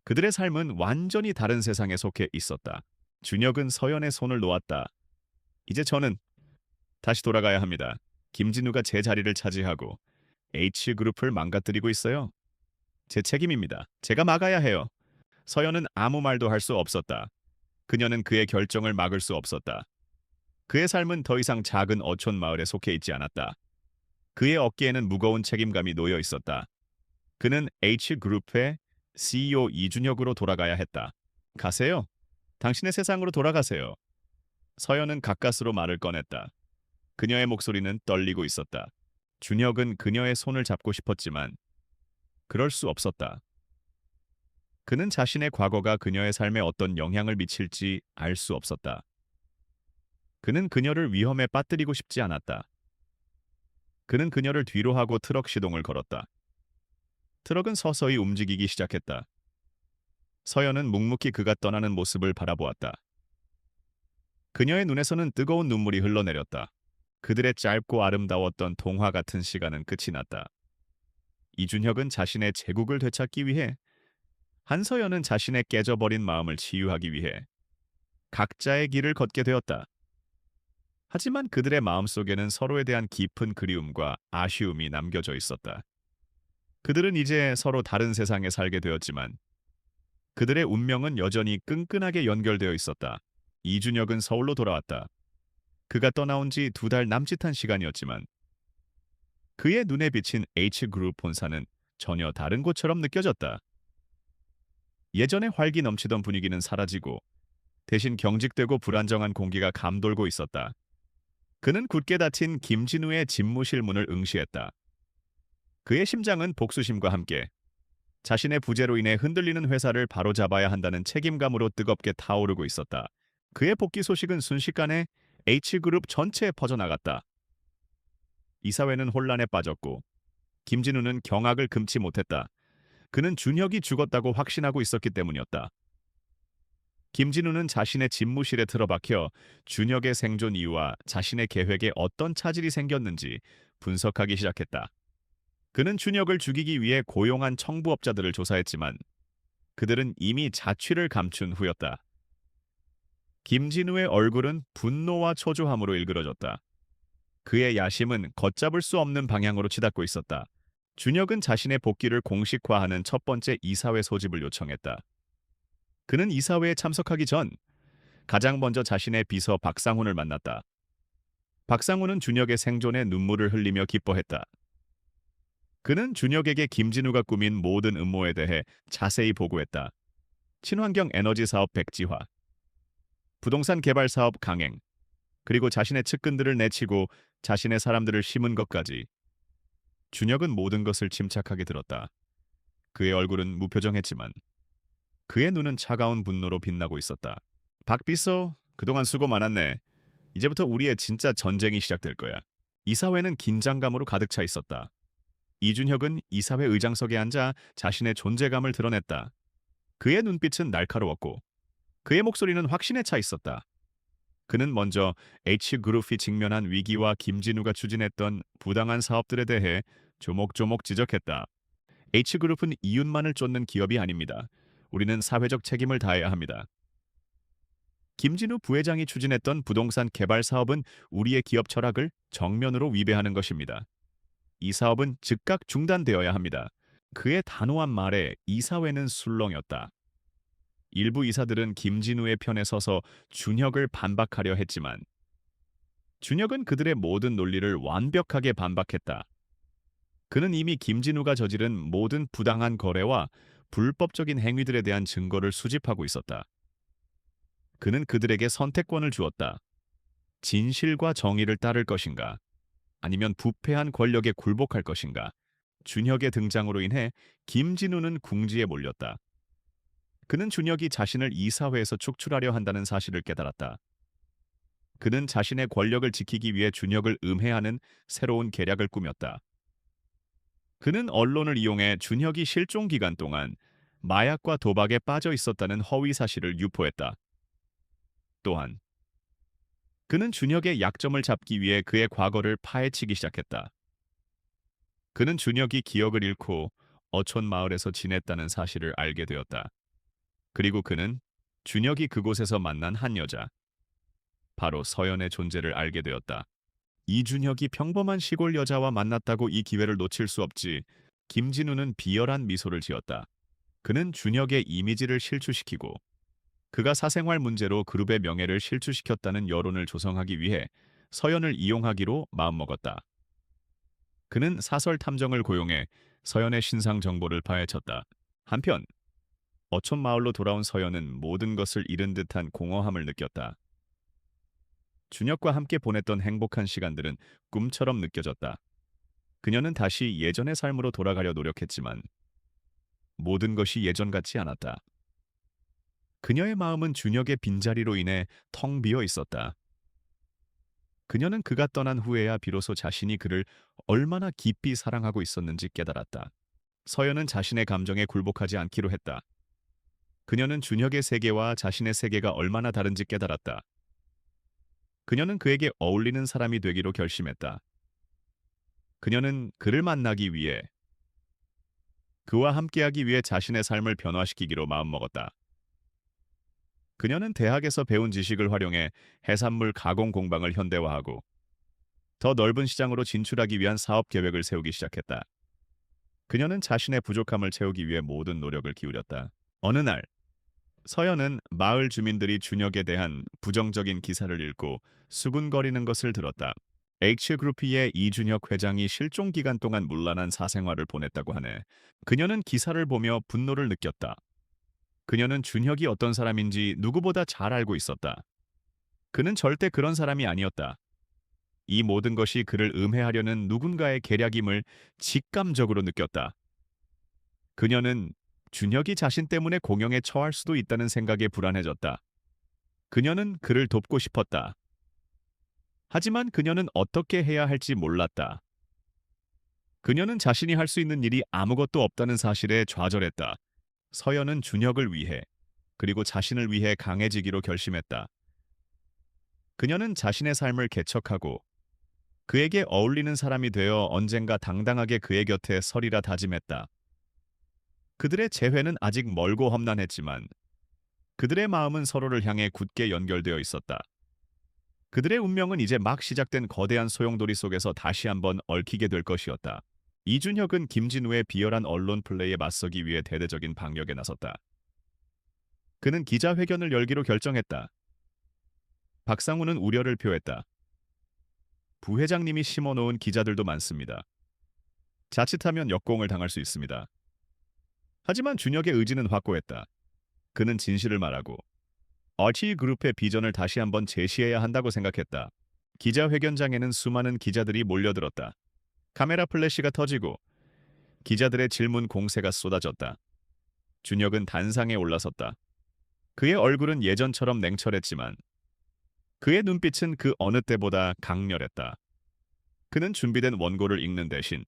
그들의 삶은 완전히 다른 세상에 속해 있었다. 준혁은 서연의 손을 놓았다. 이제 저는 다시 돌아가야 합니다. 김진우가 제 자리를 차지하고 H그룹을 망가뜨리고 있어요. 제 책임입니다. 제가 막아야 해요. 서연은 아무 말도 할 수 없었다. 그녀는 그의 결정을 막을 수 없었다. 그의 삶은 더 이상 작은 어촌 마을에 속해 있지 않았다. 그의 어깨에는 무거운 책임감이 놓여 있었다. 그는 H그룹의 CEO 이준혁으로 돌아가야 했다. 가세요. 당신의 세상으로 돌아가세요. 서연은 가까스로 말을 꺼냈다. 그녀의 목소리는 떨리고 있었다. 준혁은 그녀의 손을 잡고 싶었지만 그럴 수 없었다. 그는 자신의 과거가 그녀의 삶에 어떤 영향을 미칠지 알 수 없었다. 그는 그녀를 위험에 빠뜨리고 싶지 않았다. 그는 그녀를 뒤로 하고 트럭 시동을 걸었다. 트럭은 서서히 움직이기 시작했다. 서연은 묵묵히 그가 떠나는 모습을 바라보았다. 그녀의 눈에서는 뜨거운 눈물이 흘러내렸다. 그들의 짧고 아름다웠던 동화 같은 시간은 끝이 났다. 이준혁은 자신의 제국을 되찾기 위해, 한서연은 자신의 깨져버린 마음을 치유하기 위해 각자의 길을 걷게 되었다. 하지만 그들의 마음속에는 서로에 대한 깊은 그리움과 아쉬움이 남겨져 있었다. 그들은 이제 서로 다른 세상에 살게 되었지만 그들의 운명은 여전히 끈끈하게 연결되어 있었다. 이준혁은 서울로 돌아왔다. 그가 떠나온 지 2달 남짓한 시간이었지만 그의 눈에 비친 H그룹 본사는 전혀 다른 곳처럼 느껴졌다. 예전의 활기 넘치던 분위기는 사라지고 대신 경직되고 불안정한 공기가 감돌고 있었다. 그는 굳게 닫힌 김진우의 집무실 문을 응시했다. 그의 심장은 복수심과 함께 자신의 부재로 인해 흔들리는 회사를 바로잡아야 한다는 책임감으로 뜨겁게 타오르고 있었다. 그의 복귀 소식은 순식간에 H그룹 전체에 퍼져나갔다. 이사회는 혼란에 빠졌고 김진우는 경악을 금치 못했다. 그는 준혁이 죽었다고 확신하고 있었기 때문이었다. 김진우는 자신의 집무실에 틀어박혀 준혁의 생존 이유와 자신의 계획에 어떤 차질이 생겼는지 분석하기 시작했다. 그는 준혁을 죽이기 위해 고용한 청부업자들을 조사했지만 그들은 이미 자취를 감춘 후였다. 김진우의 얼굴은 분노와 초조함으로 일그러졌다. 그의 야심은 걷잡을 수 없는 방향으로 치닫고 있었다. 준혁은 자신의 복귀를 공식화하는 첫 번째 이사회 소집을 요청했다. 그는 이사회에 참석하기 전 가장 먼저 자신의 비서 박상훈을 만났다. 박상훈은 준혁의 생존에 눈물을 흘리며 기뻐했다. 그는 준혁에게 김진우가 꾸민 모든 음모에 대해 자세히 보고했다. 친환경 에너지 사업 백지화, 부동산 개발 사업 강행, 그리고 자신의 측근들을 내치고 자신의 사람들을 심은 것까지. 준혁은 모든 것을 침착하게 들었다. 그의 얼굴은 무표정했지만 그의 눈은 차가운 분노로 빛나고 있었다. 박 비서, 그동안 수고 많았네. 이제부터 우리의 진짜 전쟁이 시작될 거야. 이사회는 긴장감으로 가득 차 있었다. 이준혁은 이사회 의장석에 앉아 자신의 존재감을 드러냈다. 그의 눈빛은 날카로웠고 그의 목소리는 확신에 차 있었다. 그는 먼저 H그룹이 직면한 위기와 김진우가 추진했던 부당한 사업들에 대해 조목조목 지적했다. H그룹은 이윤만을 쫓는 기업이 아닙니다. 우리는 사회적 책임을 다해야 합니다. 김진우 부회장이 추진했던 부동산 개발 사업은 우리의 기업 철학을 정면으로 위배하는 것입니다. 이 사업은 즉각 중단되어야 합니다. 그의 단호한 말에 이사회는 술렁였다. 일부 이사들은 김진우의 편에 서서 준혁을 반박하려 했지만 준혁은 그들의 모든 논리를 완벽하게 반박했다. 그는 이미 김진우가 저지른 모든 부당한 거래와 불법적인 행위들에 대한 증거를 수집하고 있었다. 그는 그들에게 선택권을 주었다. 진실과 정의를 따를 것인가? 아니면 부패한 권력에 굴복할 것인가? 준혁의 등장으로 인해 김진우는 궁지에 몰렸다. 그는 준혁이 자신을 이사회에서 축출하려 한다는 사실을 깨달았다. 그는 자신의 권력을 지키기 위해 준혁을 음해하는 새로운 계략을 꾸몄다. 그는 언론을 이용해 준혁이 실종 기간 동안 마약과 도박에 빠져 있었다는 허위 사실을 유포했다. 또한 그는 준혁의 약점을 잡기 위해 그의 과거를 파헤치기 시작했다. 그는 준혁이 기억을 잃고 어촌 마을에서 지냈다는 사실을 알게 되었다. 그리고 그는 준혁이 그곳에서 만난 한 여자, 바로 서연의 존재를 알게 되었다. 이준혁이 평범한 시골 여자와 만났다고 이 기회를 놓칠 수 없지. 김진우는 비열한 미소를 지었다. 그는 준혁의 이미지를 실추시키고 그가 사생활 문제로 그룹의 명예를 실추시켰다는 여론을 조성하기 위해 서연을 이용하기로 마음먹었다. 그는 사설 탐정을 고용해 서연의 신상 정보를 파헤쳤다. 한편 어촌 마을로 돌아온 서연은 모든 것을 잃은 듯한 공허함을 느꼈다. 준혁과 함께 보냈던 행복한 시간들은 꿈처럼 느껴졌다. 그녀는 다시 예전의 삶으로 돌아가려 노력했지만 모든 것이 예전 같지 않았다. 그녀의 마음은 준혁의 빈자리로 인해 텅 비어 있었다. 그녀는 그가 떠난 후에야 비로소 자신이 그를 얼마나 깊이 사랑하고 있었는지 깨달았다. 서연은 자신의 감정에 굴복하지 않기로 했다. 그녀는 준혁의 세계와 자신의 세계가 얼마나 다른지 깨달았다. 그녀는 그에게 어울리는 사람이 되기로 결심했다. 그녀는 그를 만나기 위해, 그와 함께하기 위해 자신의 삶을 변화시키기로 마음먹었다. 그녀는 대학에서 배운 지식을 활용해 해산물 가공 공방을 현대화하고 더 넓은 시장으로 진출하기 위한 사업 계획을 세우기 시작했다. 그녀는 자신의 부족함을 채우기 위해 모든 노력을 기울였다. 어느 날, 서연은 마을 주민들이 준혁에 대한 부정적인 기사를 읽고 수군거리는 것을 들었다. H그룹의 이준혁 회장이 실종 기간 동안 문란한 사생활을 보냈다고 하네. 그녀는 기사를 보며 분노를 느꼈다. 그녀는 준혁이 어떤 사람인지 누구보다 잘 알고 있었다. 그는 절대 그런 사람이 아니었다. 이 모든 것이 그를 음해하려는 누군가의 계략임을 직감적으로 느꼈다. 그녀는 준혁이 자신 때문에 공영에 처할 수도 있다는 생각에 불안해졌다. 그녀는 그를 돕고 싶었다. 하지만 그녀는 어떻게 해야 할지 몰랐다. 그녀는 자신이 할 수 있는 일이 아무것도 없다는 사실에 좌절했다. 서연은 준혁을 위해, 그리고 자신을 위해 강해지기로 결심했다. 그녀는 자신의 삶을 개척하고 그에게 어울리는 사람이 되어 언젠가 당당하게 그의 곁에 서리라 다짐했다. 그들의 재회는 아직 멀고 험난했지만 그들의 마음은 서로를 향해 굳게 연결되어 있었다. 그들의 운명은 이제 막 시작된 거대한 소용돌이 속에서 다시 한번 얽히게 될 것이었다. 이준혁은 김진우의 비열한 언론 플레이에 맞서기 위해 대대적인 방역에 나섰다. 그는 기자회견을 열기로 결정했다. 박상우는 우려를 표했다. 부회장님이 심어놓은 기자들도 많습니다. 자칫하면 역공을 당할 수 있습니다. 하지만 준혁의 의지는 확고했다. 그는 진실을 말하고 RT그룹의 비전을 다시 한번 제시해야 한다고 생각했다. 기자회견장에는 수많은 기자들이 몰려들었다. 카메라 플래시가 터지고 기자들의 질문 공세가 쏟아졌다. 준혁은 단상에 올라섰다. 그의 얼굴은 예전처럼 냉철했지만 그의 눈빛은 그 어느 때보다 강렬했다. 그는 준비된 원고를 읽는 대신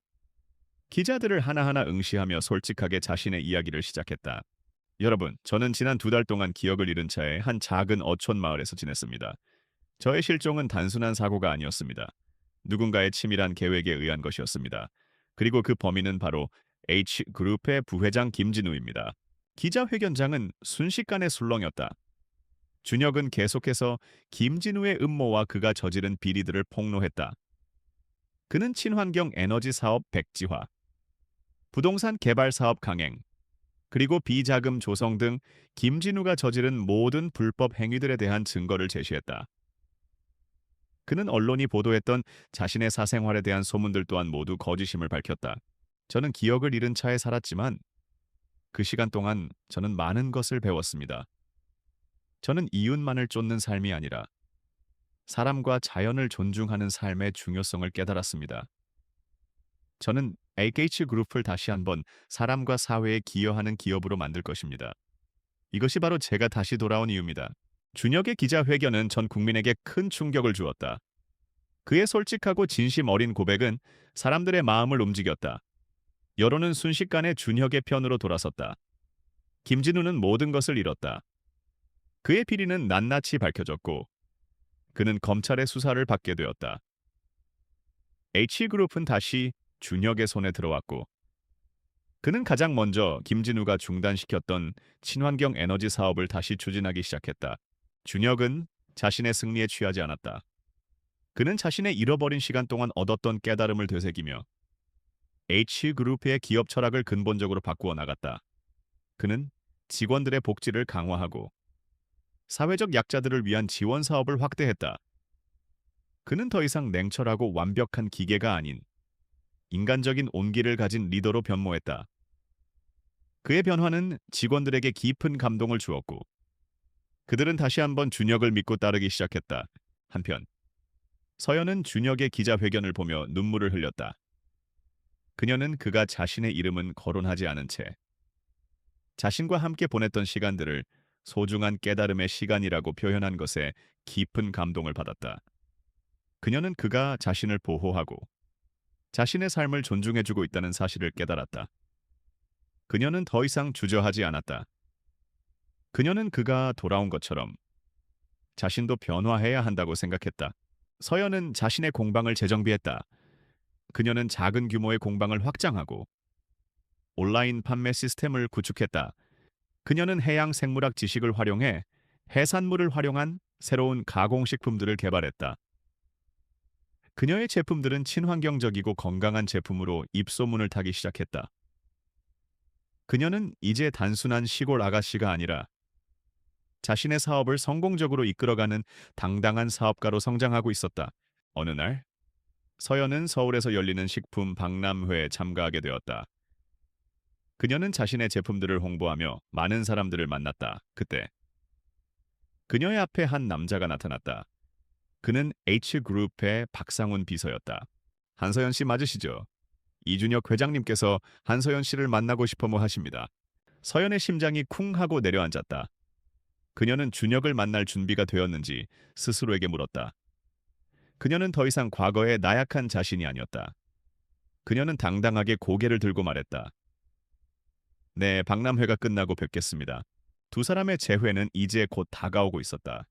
기자들을 하나하나 응시하며 솔직하게 자신의 이야기를 시작했다. 여러분, 저는 지난 2달 동안 기억을 잃은 채 한 작은 어촌 마을에서 지냈습니다. 저의 실종은 단순한 사고가 아니었습니다. 누군가의 치밀한 계획에 의한 것이었습니다. 그리고 그 범인은 바로 H그룹의 부회장 김진우입니다. 기자회견장은 순식간에 술렁였다. 준혁은 계속해서 김진우의 음모와 그가 저지른 비리들을 폭로했다. 그는 친환경 에너지 사업 백지화, 부동산 개발 사업 강행, 그리고 비자금 조성 등 김진우가 저지른 모든 불법 행위들에 대한 증거를 제시했다. 그는 언론이 보도했던 자신의 사생활에 대한 소문들 또한 모두 거짓임을 밝혔다. 저는 기억을 잃은 차에 살았지만 그 시간 동안 저는 많은 것을 배웠습니다. 저는 이웃만을 쫓는 삶이 아니라 사람과 자연을 존중하는 삶의 중요성을 깨달았습니다. 저는 AKH그룹을 다시 한번 사람과 사회에 기여하는 기업으로 만들 것입니다. 이것이 바로 제가 다시 돌아온 이유입니다. 준혁의 기자회견은 전 국민에게 큰 충격을 주었다. 그의 솔직하고 진심 어린 고백은 사람들의 마음을 움직였다. 여론은 순식간에 준혁의 편으로 돌아섰다. 김진우는 모든 것을 잃었다. 그의 비리는 낱낱이 밝혀졌고 그는 검찰의 수사를 받게 되었다. H그룹은 다시 준혁의 손에 들어왔고 그는 가장 먼저 김진우가 중단시켰던 친환경 에너지 사업을 다시 추진하기 시작했다. 준혁은 자신의 승리에 취하지 않았다. 그는 자신의 잃어버린 시간 동안 얻었던 깨달음을 되새기며 H그룹의 기업 철학을 근본적으로 바꾸어 나갔다. 그는 직원들의 복지를 강화하고 사회적 약자들을 위한 지원 사업을 확대했다. 그는 더 이상 냉철하고 완벽한 기계가 아닌 인간적인 온기를 가진 리더로 변모했다. 그의 변화는 직원들에게 깊은 감동을 주었고 그들은 다시 한번 준혁을 믿고 따르기 시작했다. 한편 서연은 준혁의 기자회견을 보며 눈물을 흘렸다. 그녀는 그가 자신의 이름은 거론하지 않은 채 자신과 함께 보냈던 시간들을 소중한 깨달음의 시간이라고 표현한 것에 깊은 감동을 받았다. 그녀는 그가 자신을 보호하고 자신의 삶을 존중해주고 있다는 사실을 깨달았다. 그녀는 더 이상 주저하지 않았다. 그녀는 그가 돌아온 것처럼 자신도 변화해야 한다고 생각했다. 서연은 자신의 공방을 재정비했다. 그녀는 작은 규모의 공방을 확장하고 온라인 판매 시스템을 구축했다. 그녀는 해양 생물학 지식을 활용해 해산물을 활용한 새로운 가공식품들을 개발했다. 그녀의 제품들은 친환경적이고 건강한 제품으로 입소문을 타기 시작했다. 그녀는 이제 단순한 시골 아가씨가 아니라 자신의 사업을 성공적으로 이끌어가는 당당한 사업가로 성장하고 있었다. 어느 날, 서연은 서울에서 열리는 식품 박람회에 참가하게 되었다. 그녀는 자신의 제품들을 홍보하며 많은 사람들을 만났다. 그때 그녀의 앞에 한 남자가 나타났다. 그는 H그룹의 박상훈 비서였다. 한서연 씨 맞으시죠? 이준혁 회장님께서 한서연 씨를 만나고 싶어 뭐 하십니다. 서연의 심장이 쿵 하고 내려앉았다. 그녀는 준혁을 만날 준비가 되었는지 스스로에게 물었다. 그녀는 더 이상 과거의 나약한 자신이 아니었다. 그녀는 당당하게 고개를 들고 말했다. 네, 박람회가 끝나고 뵙겠습니다. 두 사람의 재회는 이제 곧 다가오고 있었다.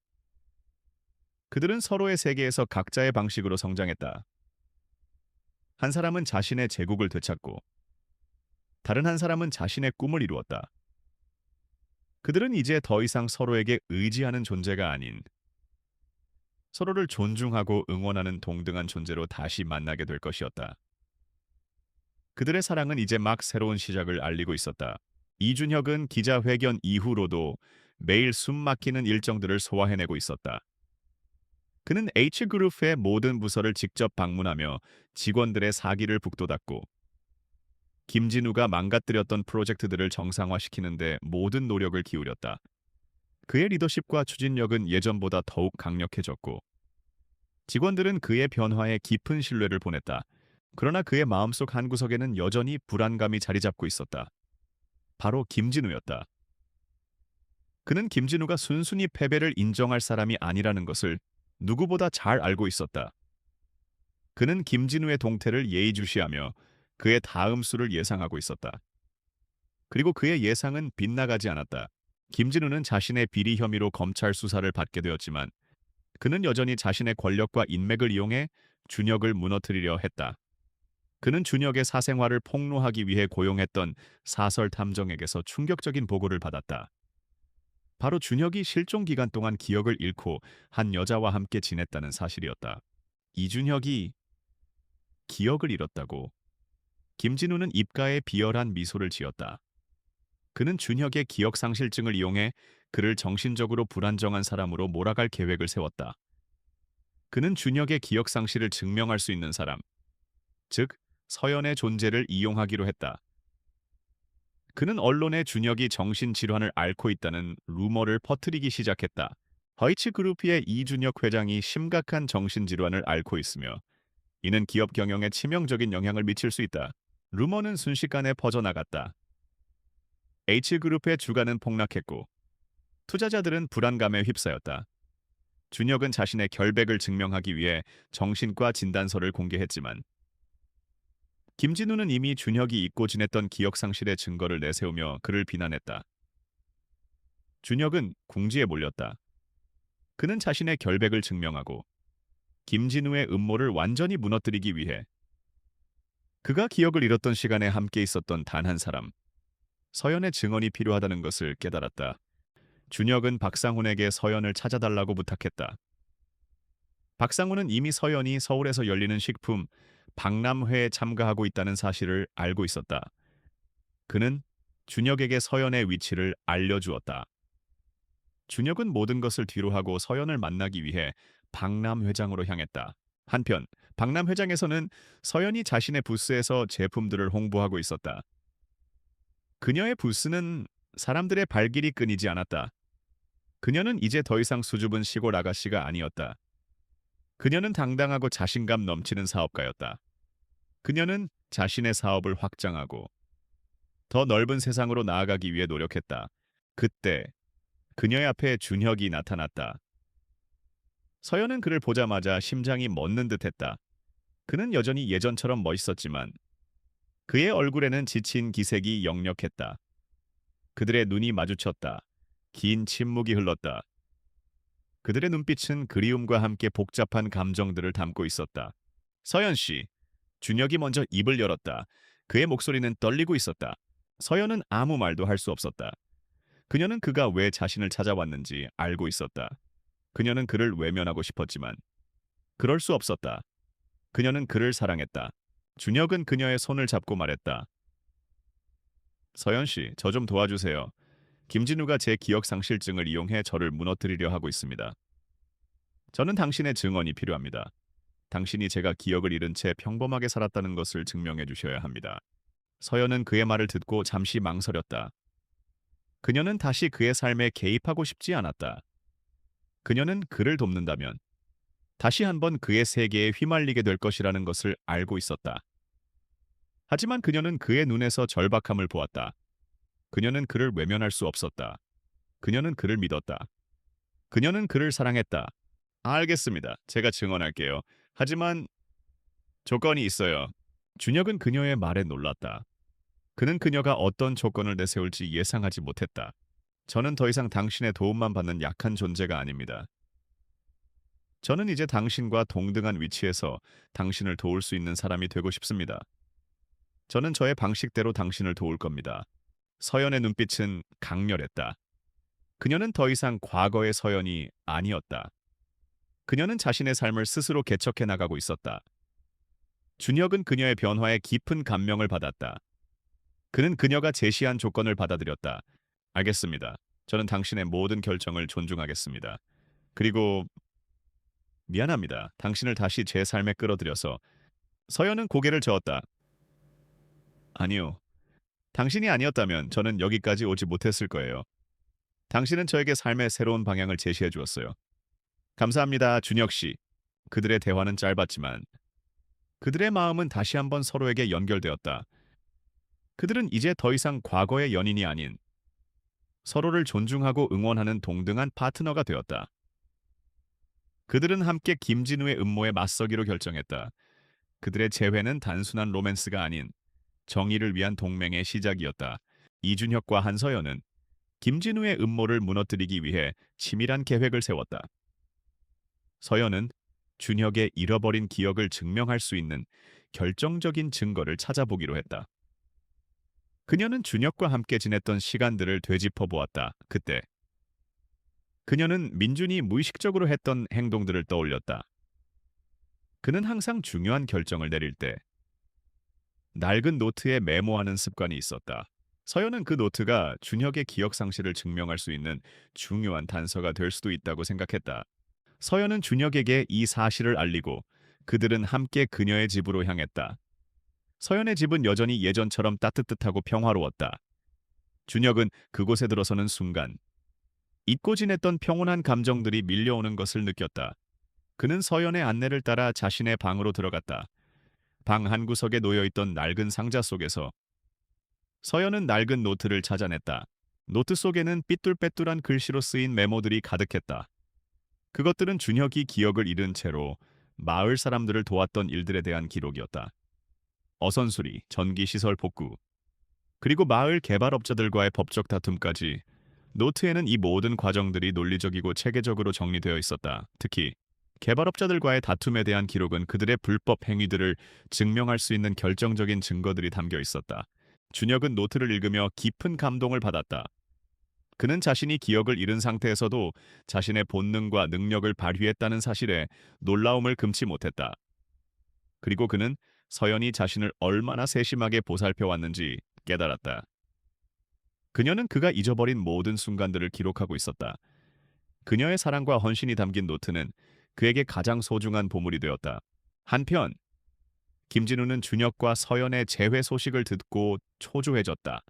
그들은 서로의 세계에서 각자의 방식으로 성장했다. 한 사람은 자신의 제국을 되찾고 다른 한 사람은 자신의 꿈을 이루었다. 그들은 이제 더 이상 서로에게 의지하는 존재가 아닌 서로를 존중하고 응원하는 동등한 존재로 다시 만나게 될 것이었다. 그들의 사랑은 이제 막 새로운 시작을 알리고 있었다. 이준혁은 기자회견 이후로도 매일 숨 막히는 일정들을 소화해내고 있었다. 그는 H그룹의 모든 부서를 직접 방문하며 직원들의 사기를 북돋았고 김진우가 망가뜨렸던 프로젝트들을 정상화시키는데 모든 노력을 기울였다. 그의 리더십과 추진력은 예전보다 더욱 강력해졌고 직원들은 그의 변화에 깊은 신뢰를 보냈다. 그러나 그의 마음속 한구석에는 여전히 불안감이 자리 잡고 있었다. 바로 김진우였다. 그는 김진우가 순순히 패배를 인정할 사람이 아니라는 것을 누구보다 잘 알고 있었다. 그는 김진우의 동태를 예의주시하며 그의 다음 수를 예상하고 있었다. 그리고 그의 예상은 빗나가지 않았다. 김진우는 자신의 비리 혐의로 검찰 수사를 받게 되었지만 그는 여전히 자신의 권력과 인맥을 이용해 준혁을 무너뜨리려 했다. 그는 준혁의 사생활을 폭로하기 위해 고용했던 사설 탐정에게서 충격적인 보고를 받았다. 바로 준혁이 실종 기간 동안 기억을 잃고 한 여자와 함께 지냈다는 사실이었다. 이준혁이 기억을 잃었다고. 김진우는 입가에 비열한 미소를 지었다. 그는 준혁의 기억상실증을 이용해 그를 정신적으로 불안정한 사람으로 몰아갈 계획을 세웠다. 그는 준혁의 기억상실을 증명할 수 있는 사람, 즉 서연의 존재를 이용하기로 했다. 그는 언론에 준혁이 정신질환을 앓고 있다는 루머를 퍼뜨리기 시작했다. 허이츠그룹의 이준혁 회장이 심각한 정신질환을 앓고 있으며 이는 기업 경영에 치명적인 영향을 미칠 수 있다. 루머는 순식간에 퍼져나갔다. H그룹의 주가는 폭락했고 투자자들은 불안감에 휩싸였다. 준혁은 자신의 결백을 증명하기 위해 정신과 진단서를 공개했지만 김진우는 이미 준혁이 잊고 지냈던 기억상실의 증거를 내세우며 그를 비난했다. 준혁은 궁지에 몰렸다. 그는 자신의 결백을 증명하고 김진우의 음모를 완전히 무너뜨리기 위해 그가 기억을 잃었던 시간에 함께 있었던 단 한 사람, 서연의 증언이 필요하다는 것을 깨달았다. 준혁은 박상훈에게 서연을 찾아달라고 부탁했다. 박상훈은 이미 서연이 서울에서 열리는 식품 박람회에 참가하고 있다는 사실을 알고 있었다. 그는 준혁에게 서연의 위치를 알려주었다. 준혁은 모든 것을 뒤로하고 서연을 만나기 위해 박람회장으로 향했다. 한편 박람회장에서는 서연이 자신의 부스에서 제품들을 홍보하고 있었다. 그녀의 부스는 사람들의 발길이 끊이지 않았다. 그녀는 이제 더 이상 수줍은 시골 아가씨가 아니었다. 그녀는 당당하고 자신감 넘치는 사업가였다. 그녀는 자신의 사업을 확장하고 더 넓은 세상으로 나아가기 위해 노력했다. 그때 그녀의 앞에 준혁이 나타났다. 서연은 그를 보자마자 심장이 멎는 듯했다. 그는 여전히 예전처럼 멋있었지만 그의 얼굴에는 지친 기색이 역력했다. 그들의 눈이 마주쳤다. 긴 침묵이 흘렀다. 그들의 눈빛은 그리움과 함께 복잡한 감정들을 담고 있었다. 서연 씨, 준혁이 먼저 입을 열었다. 그의 목소리는 떨리고 있었다. 서연은 아무 말도 할 수 없었다. 그녀는 그가 왜 자신을 찾아왔는지 알고 있었다. 그녀는 그를 외면하고 싶었지만 그럴 수 없었다. 그녀는 그를 사랑했다. 준혁은 그녀의 손을 잡고 말했다. 서연 씨, 저 좀 도와주세요. 김진우가 제 기억 상실증을 이용해 저를 무너뜨리려 하고 있습니다. 저는 당신의 증언이 필요합니다. 당신이 제가 기억을 잃은 채 평범하게 살았다는 것을 증명해 주셔야 합니다. 서연은 그의 말을 듣고 잠시 망설였다. 그녀는 다시 그의 삶에 개입하고 싶지 않았다. 그녀는 그를 돕는다면 다시 한번 그의 세계에 휘말리게 될 것이라는 것을 알고 있었다. 하지만 그녀는 그의 눈에서 절박함을 보았다. 그녀는 그를 외면할 수 없었다. 그녀는 그를 믿었다. 그녀는 그를 사랑했다. 알겠습니다. 제가 증언할게요. 하지만 조건이 있어요. 준혁은 그녀의 말에 놀랐다. 그는 그녀가 어떤 조건을 내세울지 예상하지 못했다. 저는 더 이상 당신의 도움만 받는 약한 존재가 아닙니다. 저는 이제 당신과 동등한 위치에서 당신을 도울 수 있는 사람이 되고 싶습니다. 저는 저의 방식대로 당신을 도울 겁니다. 서연의 눈빛은 강렬했다. 그녀는 더 이상 과거의 서연이 아니었다. 그녀는 자신의 삶을 스스로 개척해 나가고 있었다. 준혁은 그녀의 변화에 깊은 감명을 받았다. 그는 그녀가 제시한 조건을 받아들였다. 알겠습니다. 저는 당신의 모든 결정을 존중하겠습니다. 그리고 미안합니다. 당신을 다시 제 삶에 끌어들여서. 서연은 고개를 저었다. 아니요. 당신이 아니었다면 저는 여기까지 오지 못했을 거예요. 당신은 저에게 삶의 새로운 방향을 제시해 주었어요. 감사합니다, 준혁 씨. 그들의 대화는 짧았지만 그들의 마음은 다시 한번 서로에게 연결되었다. 그들은 이제 더 이상 과거의 연인이 아닌 서로를 존중하고 응원하는 동등한 파트너가 되었다. 그들은 함께 김진우의 음모에 맞서기로 결정했다. 그들의 재회는 단순한 로맨스가 아닌 정의를 위한 동맹의 시작이었다. 이준혁과 한서연은 김진우의 음모를 무너뜨리기 위해 치밀한 계획을 세웠다. 서연은 준혁의 잃어버린 기억을 증명할 수 있는 결정적인 증거를 찾아보기로 했다. 그녀는 준혁과 함께 지냈던 시간들을 되짚어 보았다. 그때 그녀는 민준이 무의식적으로 했던 행동들을 떠올렸다. 그는 항상 중요한 결정을 내릴 때 낡은 노트에 메모하는 습관이 있었다. 서연은 그 노트가 준혁의 기억 상실을 증명할 수 있는 중요한 단서가 될 수도 있다고 생각했다. 서연은 준혁에게 이 사실을 알리고 그들은 함께 그녀의 집으로 향했다. 서연의 집은 여전히 예전처럼 따뜻하고 평화로웠다. 준혁은 그곳에 들어서는 순간 잊고 지냈던 평온한 감정들이 밀려오는 것을 느꼈다. 그는 서연의 안내를 따라 자신의 방으로 들어갔다. 방 한구석에 놓여있던 낡은 상자 속에서 서연은 낡은 노트를 찾아냈다. 노트 속에는 삐뚤빼뚤한 글씨로 쓰인 메모들이 가득했다. 그것들은 준혁이 기억을 잃은 채로 마을 사람들을 도왔던 일들에 대한 기록이었다. 어선수리, 전기시설 복구, 그리고 마을 개발업자들과의 법적 다툼까지 노트에는 이 모든 과정들이 논리적이고 체계적으로 정리되어 있었다. 특히 개발업자들과의 다툼에 대한 기록은 그들의 불법 행위들을 증명할 수 있는 결정적인 증거들이 담겨 있었다. 준혁은 노트를 읽으며 깊은 감동을 받았다. 그는 자신이 기억을 잃은 상태에서도 자신의 본능과 능력을 발휘했다는 사실에 놀라움을 금치 못했다. 그리고 그는 서연이 자신을 얼마나 세심하게 보살펴왔는지 깨달았다. 그녀는 그가 잊어버린 모든 순간들을 기록하고 있었다. 그녀의 사랑과 헌신이 담긴 노트는 그에게 가장 소중한 보물이 되었다. 한편 김진우는 준혁과 서연의 재회 소식을 듣고 초조해졌다.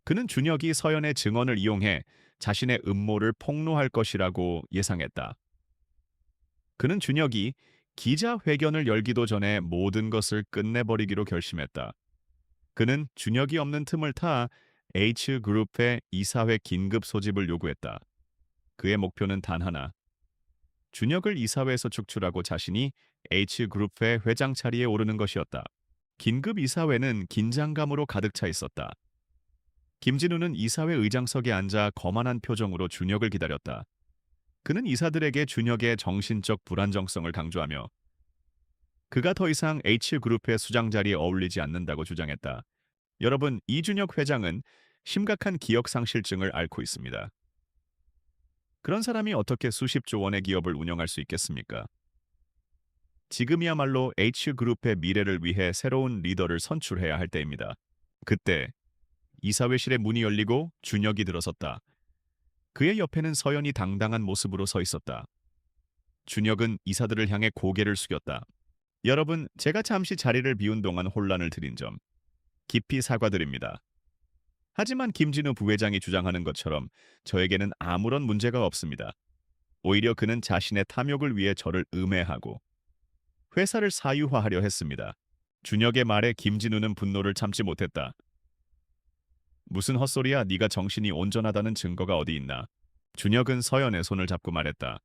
그는 준혁이 서연의 증언을 이용해 자신의 음모를 폭로할 것이라고 예상했다. 그는 준혁이 기자회견을 열기도 전에 모든 것을 끝내버리기로 결심했다. 그는 준혁이 없는 tum을 타 H그룹의 이사회 긴급 소집을 요구했다. 그의 목표는 단 하나. 준혁을 이사회에서 축출하고 자신이 H그룹의 회장 자리에 오르는 것이었다. 긴급 이사회는 긴장감으로 가득 차 있었다. 김진우는 이사회 의장석에 앉아 거만한 표정으로 준혁을 기다렸다. 그는 이사들에게 준혁의 정신적 불안정성을 강조하며 그가 더 이상 H그룹의 수장 자리에 어울리지 않는다고 주장했다. 여러분, 이준혁 회장은 심각한 기억상실증을 앓고 있습니다. 그런 사람이 어떻게 수십조 원의 기업을 운영할 수 있겠습니까? 지금이야말로 H그룹의 미래를 위해 새로운 리더를 선출해야 할 때입니다. 그때 이사회실의 문이 열리고 준혁이 들어섰다. 그의 옆에는 서연이 당당한 모습으로 서 있었다. 준혁은 이사들을 향해 고개를 숙였다. 여러분, 제가 잠시 자리를 비운 동안 혼란을 드린 점 깊이 사과드립니다. 하지만 김진우 부회장이 주장하는 것처럼 저에게는 아무런 문제가 없습니다. 오히려 그는 자신의 탐욕을 위해 저를 음해하고 회사를 사유화하려 했습니다. 준혁의 말에 김진우는 분노를 참지 못했다. 무슨 헛소리야? 네가 정신이 온전하다는 증거가 어디 있나? 준혁은 서연의 손을 잡고 말했다.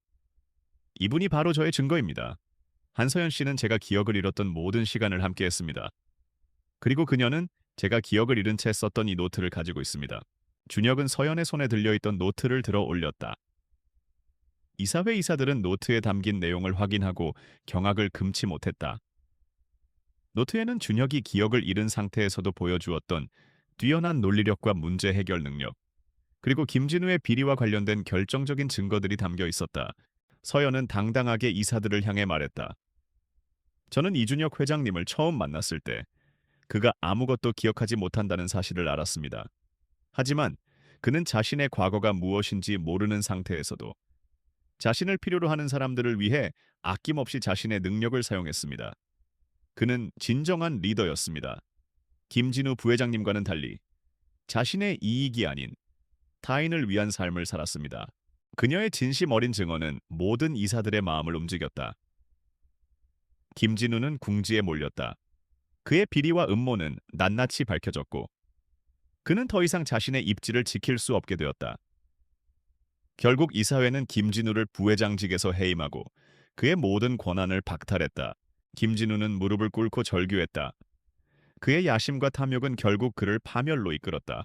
이분이 바로 저의 증거입니다. 한서연 씨는 제가 기억을 잃었던 모든 시간을 함께했습니다. 그리고 그녀는 제가 기억을 잃은 채 썼던 이 노트를 가지고 있습니다. 준혁은 서연의 손에 들려있던 노트를 들어 올렸다. 이사회 이사들은 노트에 담긴 내용을 확인하고 경악을 금치 못했다. 노트에는 준혁이 기억을 잃은 상태에서도 보여주었던 뛰어난 논리력과 문제 해결 능력, 그리고 김진우의 비리와 관련된 결정적인 증거들이 담겨 있었다. 서연은 당당하게 이사들을 향해 말했다. 저는 이준혁 회장님을 처음 만났을 때 그가 아무것도 기억하지 못한다는 사실을 알았습니다. 하지만 그는 자신의 과거가 무엇인지 모르는 상태에서도 자신을 필요로 하는 사람들을 위해 아낌없이 자신의 능력을 사용했습니다. 그는 진정한 리더였습니다. 김진우 부회장님과는 달리 자신의 이익이 아닌 타인을 위한 삶을 살았습니다. 그녀의 진심 어린 증언은 모든 이사들의 마음을 움직였다. 김진우는 궁지에 몰렸다. 그의 비리와 음모는 낱낱이 밝혀졌고 그는 더 이상 자신의 입지를 지킬 수 없게 되었다. 결국 이사회는 김진우를 부회장직에서 해임하고 그의 모든 권한을 박탈했다. 김진우는 무릎을 꿇고 절규했다. 그의 야심과 탐욕은 결국 그를 파멸로 이끌었다.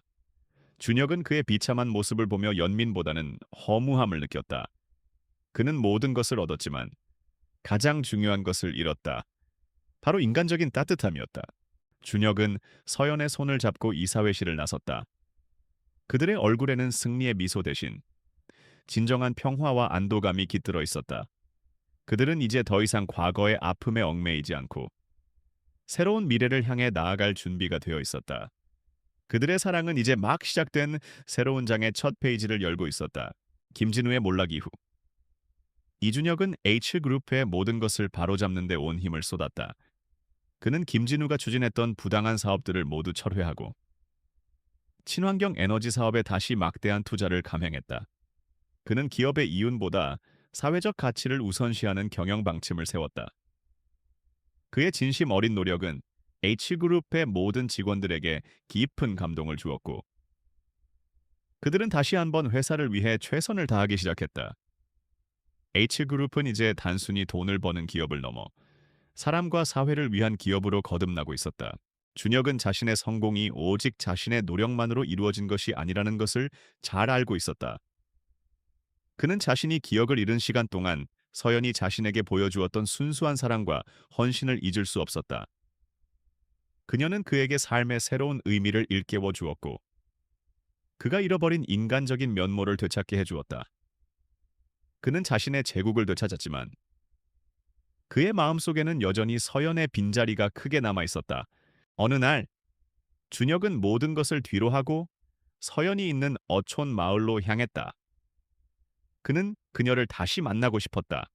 준혁은 그의 비참한 모습을 보며 연민보다는 허무함을 느꼈다. 그는 모든 것을 얻었지만 가장 중요한 것을 잃었다. 바로 인간적인 따뜻함이었다. 준혁은 서연의 손을 잡고 이사회실을 나섰다. 그들의 얼굴에는 승리의 미소 대신 진정한 평화와 안도감이 깃들어 있었다. 그들은 이제 더 이상 과거의 아픔에 얽매이지 않고 새로운 미래를 향해 나아갈 준비가 되어 있었다. 그들의 사랑은 이제 막 시작된 새로운 장의 첫 페이지를 열고 있었다. 김진우의 몰락 이후 이준혁은 H그룹의 모든 것을 바로잡는 데 온 힘을 쏟았다. 그는 김진우가 추진했던 부당한 사업들을 모두 철회하고 친환경 에너지 사업에 다시 막대한 투자를 감행했다. 그는 기업의 이윤보다 사회적 가치를 우선시하는 경영 방침을 세웠다. 그의 진심 어린 노력은 H그룹의 모든 직원들에게 깊은 감동을 주었고 그들은 다시 한번 회사를 위해 최선을 다하기 시작했다. H그룹은 이제 단순히 돈을 버는 기업을 넘어 사람과 사회를 위한 기업으로 거듭나고 있었다. 준혁은 자신의 성공이 오직 자신의 노력만으로 이루어진 것이 아니라는 것을 잘 알고 있었다. 그는 자신이 기억을 잃은 시간 동안 서연이 자신에게 보여주었던 순수한 사랑과 헌신을 잊을 수 없었다. 그녀는 그에게 삶의 새로운 의미를 일깨워 주었고 그가 잃어버린 인간적인 면모를 되찾게 해주었다. 그는 자신의 제국을 되찾았지만 그의 마음속에는 여전히 서연의 빈자리가 크게 남아 있었다. 어느 날 준혁은 모든 것을 뒤로하고 서연이 있는 어촌 마을로 향했다. 그는 그녀를 다시 만나고 싶었다.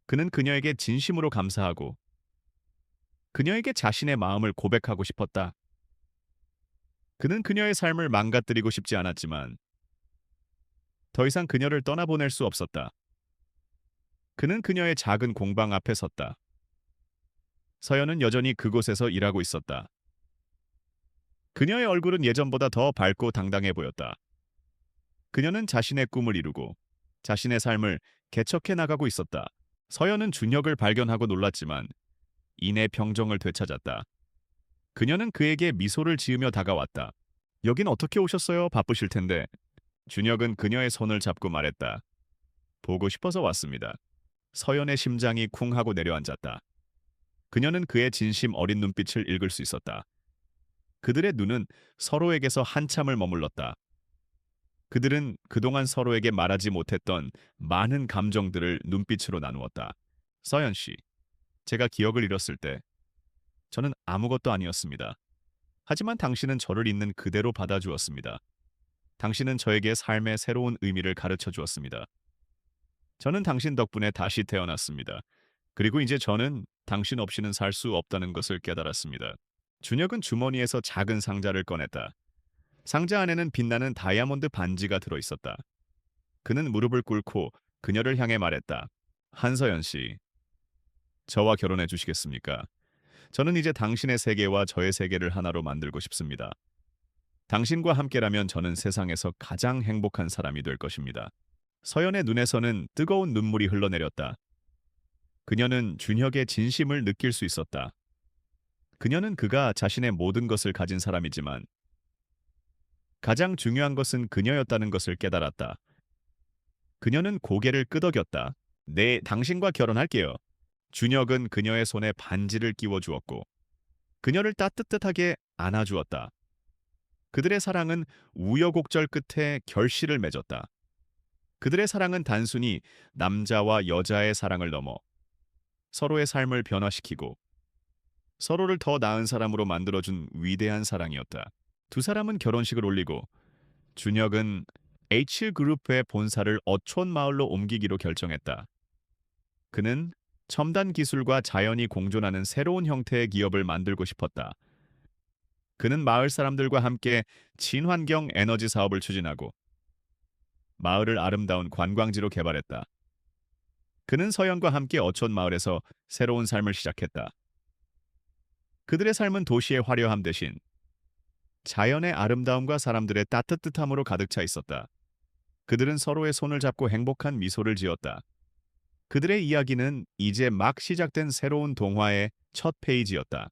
그는 그녀에게 진심으로 감사하고 그녀에게 자신의 마음을 고백하고 싶었다. 그는 그녀의 삶을 망가뜨리고 싶지 않았지만 더 이상 그녀를 떠나보낼 수 없었다. 그는 그녀의 작은 공방 앞에 섰다. 서연은 여전히 그곳에서 일하고 있었다. 그녀의 얼굴은 예전보다 더 밝고 당당해 보였다. 그녀는 자신의 꿈을 이루고 자신의 삶을 개척해 나가고 있었다. 서연은 준혁을 발견하고 놀랐지만 이내 평정을 되찾았다. 그녀는 그에게 미소를 지으며 다가왔다. 여긴 어떻게 오셨어요? 바쁘실 텐데. 준혁은 그녀의 손을 잡고 말했다. 보고 싶어서 왔습니다. 서연의 심장이 쿵 하고 내려앉았다. 그녀는 그의 진심 어린 눈빛을 읽을 수 있었다. 그들의 눈은 서로에게서 한참을 머물렀다. 그들은 그동안 서로에게 말하지 못했던 많은 감정들을 눈빛으로 나누었다. 서연 씨, 제가 기억을 잃었을 때 저는 아무것도 아니었습니다. 하지만 당신은 저를 있는 그대로 받아주었습니다. 당신은 저에게 삶의 새로운 의미를 가르쳐 주었습니다. 저는 당신 덕분에 다시 태어났습니다. 그리고 이제 저는 당신 없이는 살 수 없다는 것을 깨달았습니다. 준혁은 주머니에서 작은 상자를 꺼냈다. 상자 안에는 빛나는 다이아몬드 반지가 들어 있었다. 그는 무릎을 꿇고 그녀를 향해 말했다. 한서연 씨, 저와 결혼해 주시겠습니까? 저는 이제 당신의 세계와 저의 세계를 하나로 만들고 싶습니다. 당신과 함께라면 저는 세상에서 가장 행복한 사람이 될 것입니다. 서연의 눈에서는 뜨거운 눈물이 흘러내렸다. 그녀는 준혁의 진심을 느낄 수 있었다. 그녀는 그가 자신의 모든 것을 가진 사람이지만 가장 중요한 것은 그녀였다는 것을 깨달았다. 그녀는 고개를 끄덕였다. 네, 당신과 결혼할게요. 준혁은 그녀의 손에 반지를 끼워 주었고 그녀를 따뜻하게 안아주었다. 그들의 사랑은 우여곡절 끝에 결실을 맺었다. 그들의 사랑은 단순히 남자와 여자의 사랑을 넘어 서로의 삶을 변화시키고 서로를 더 나은 사람으로 만들어준 위대한 사랑이었다. 두 사람은 결혼식을 올리고 준혁은 H그룹의 본사를 어촌마을로 옮기기로 결정했다. 그는 첨단 기술과 자연이 공존하는 새로운 형태의 기업을 만들고 싶었다. 그는 마을 사람들과 함께 친환경 에너지 사업을 추진하고 마을을 아름다운 관광지로 개발했다. 그는 서연과 함께 어촌 마을에서 새로운 삶을 시작했다. 그들의 삶은 도시의 화려함 대신 자연의 아름다움과 사람들의 따뜻함으로 가득 차 있었다. 그들은 서로의 손을 잡고 행복한 미소를 지었다. 그들의 이야기는 이제 막 시작된 새로운 동화의 첫 페이지였다.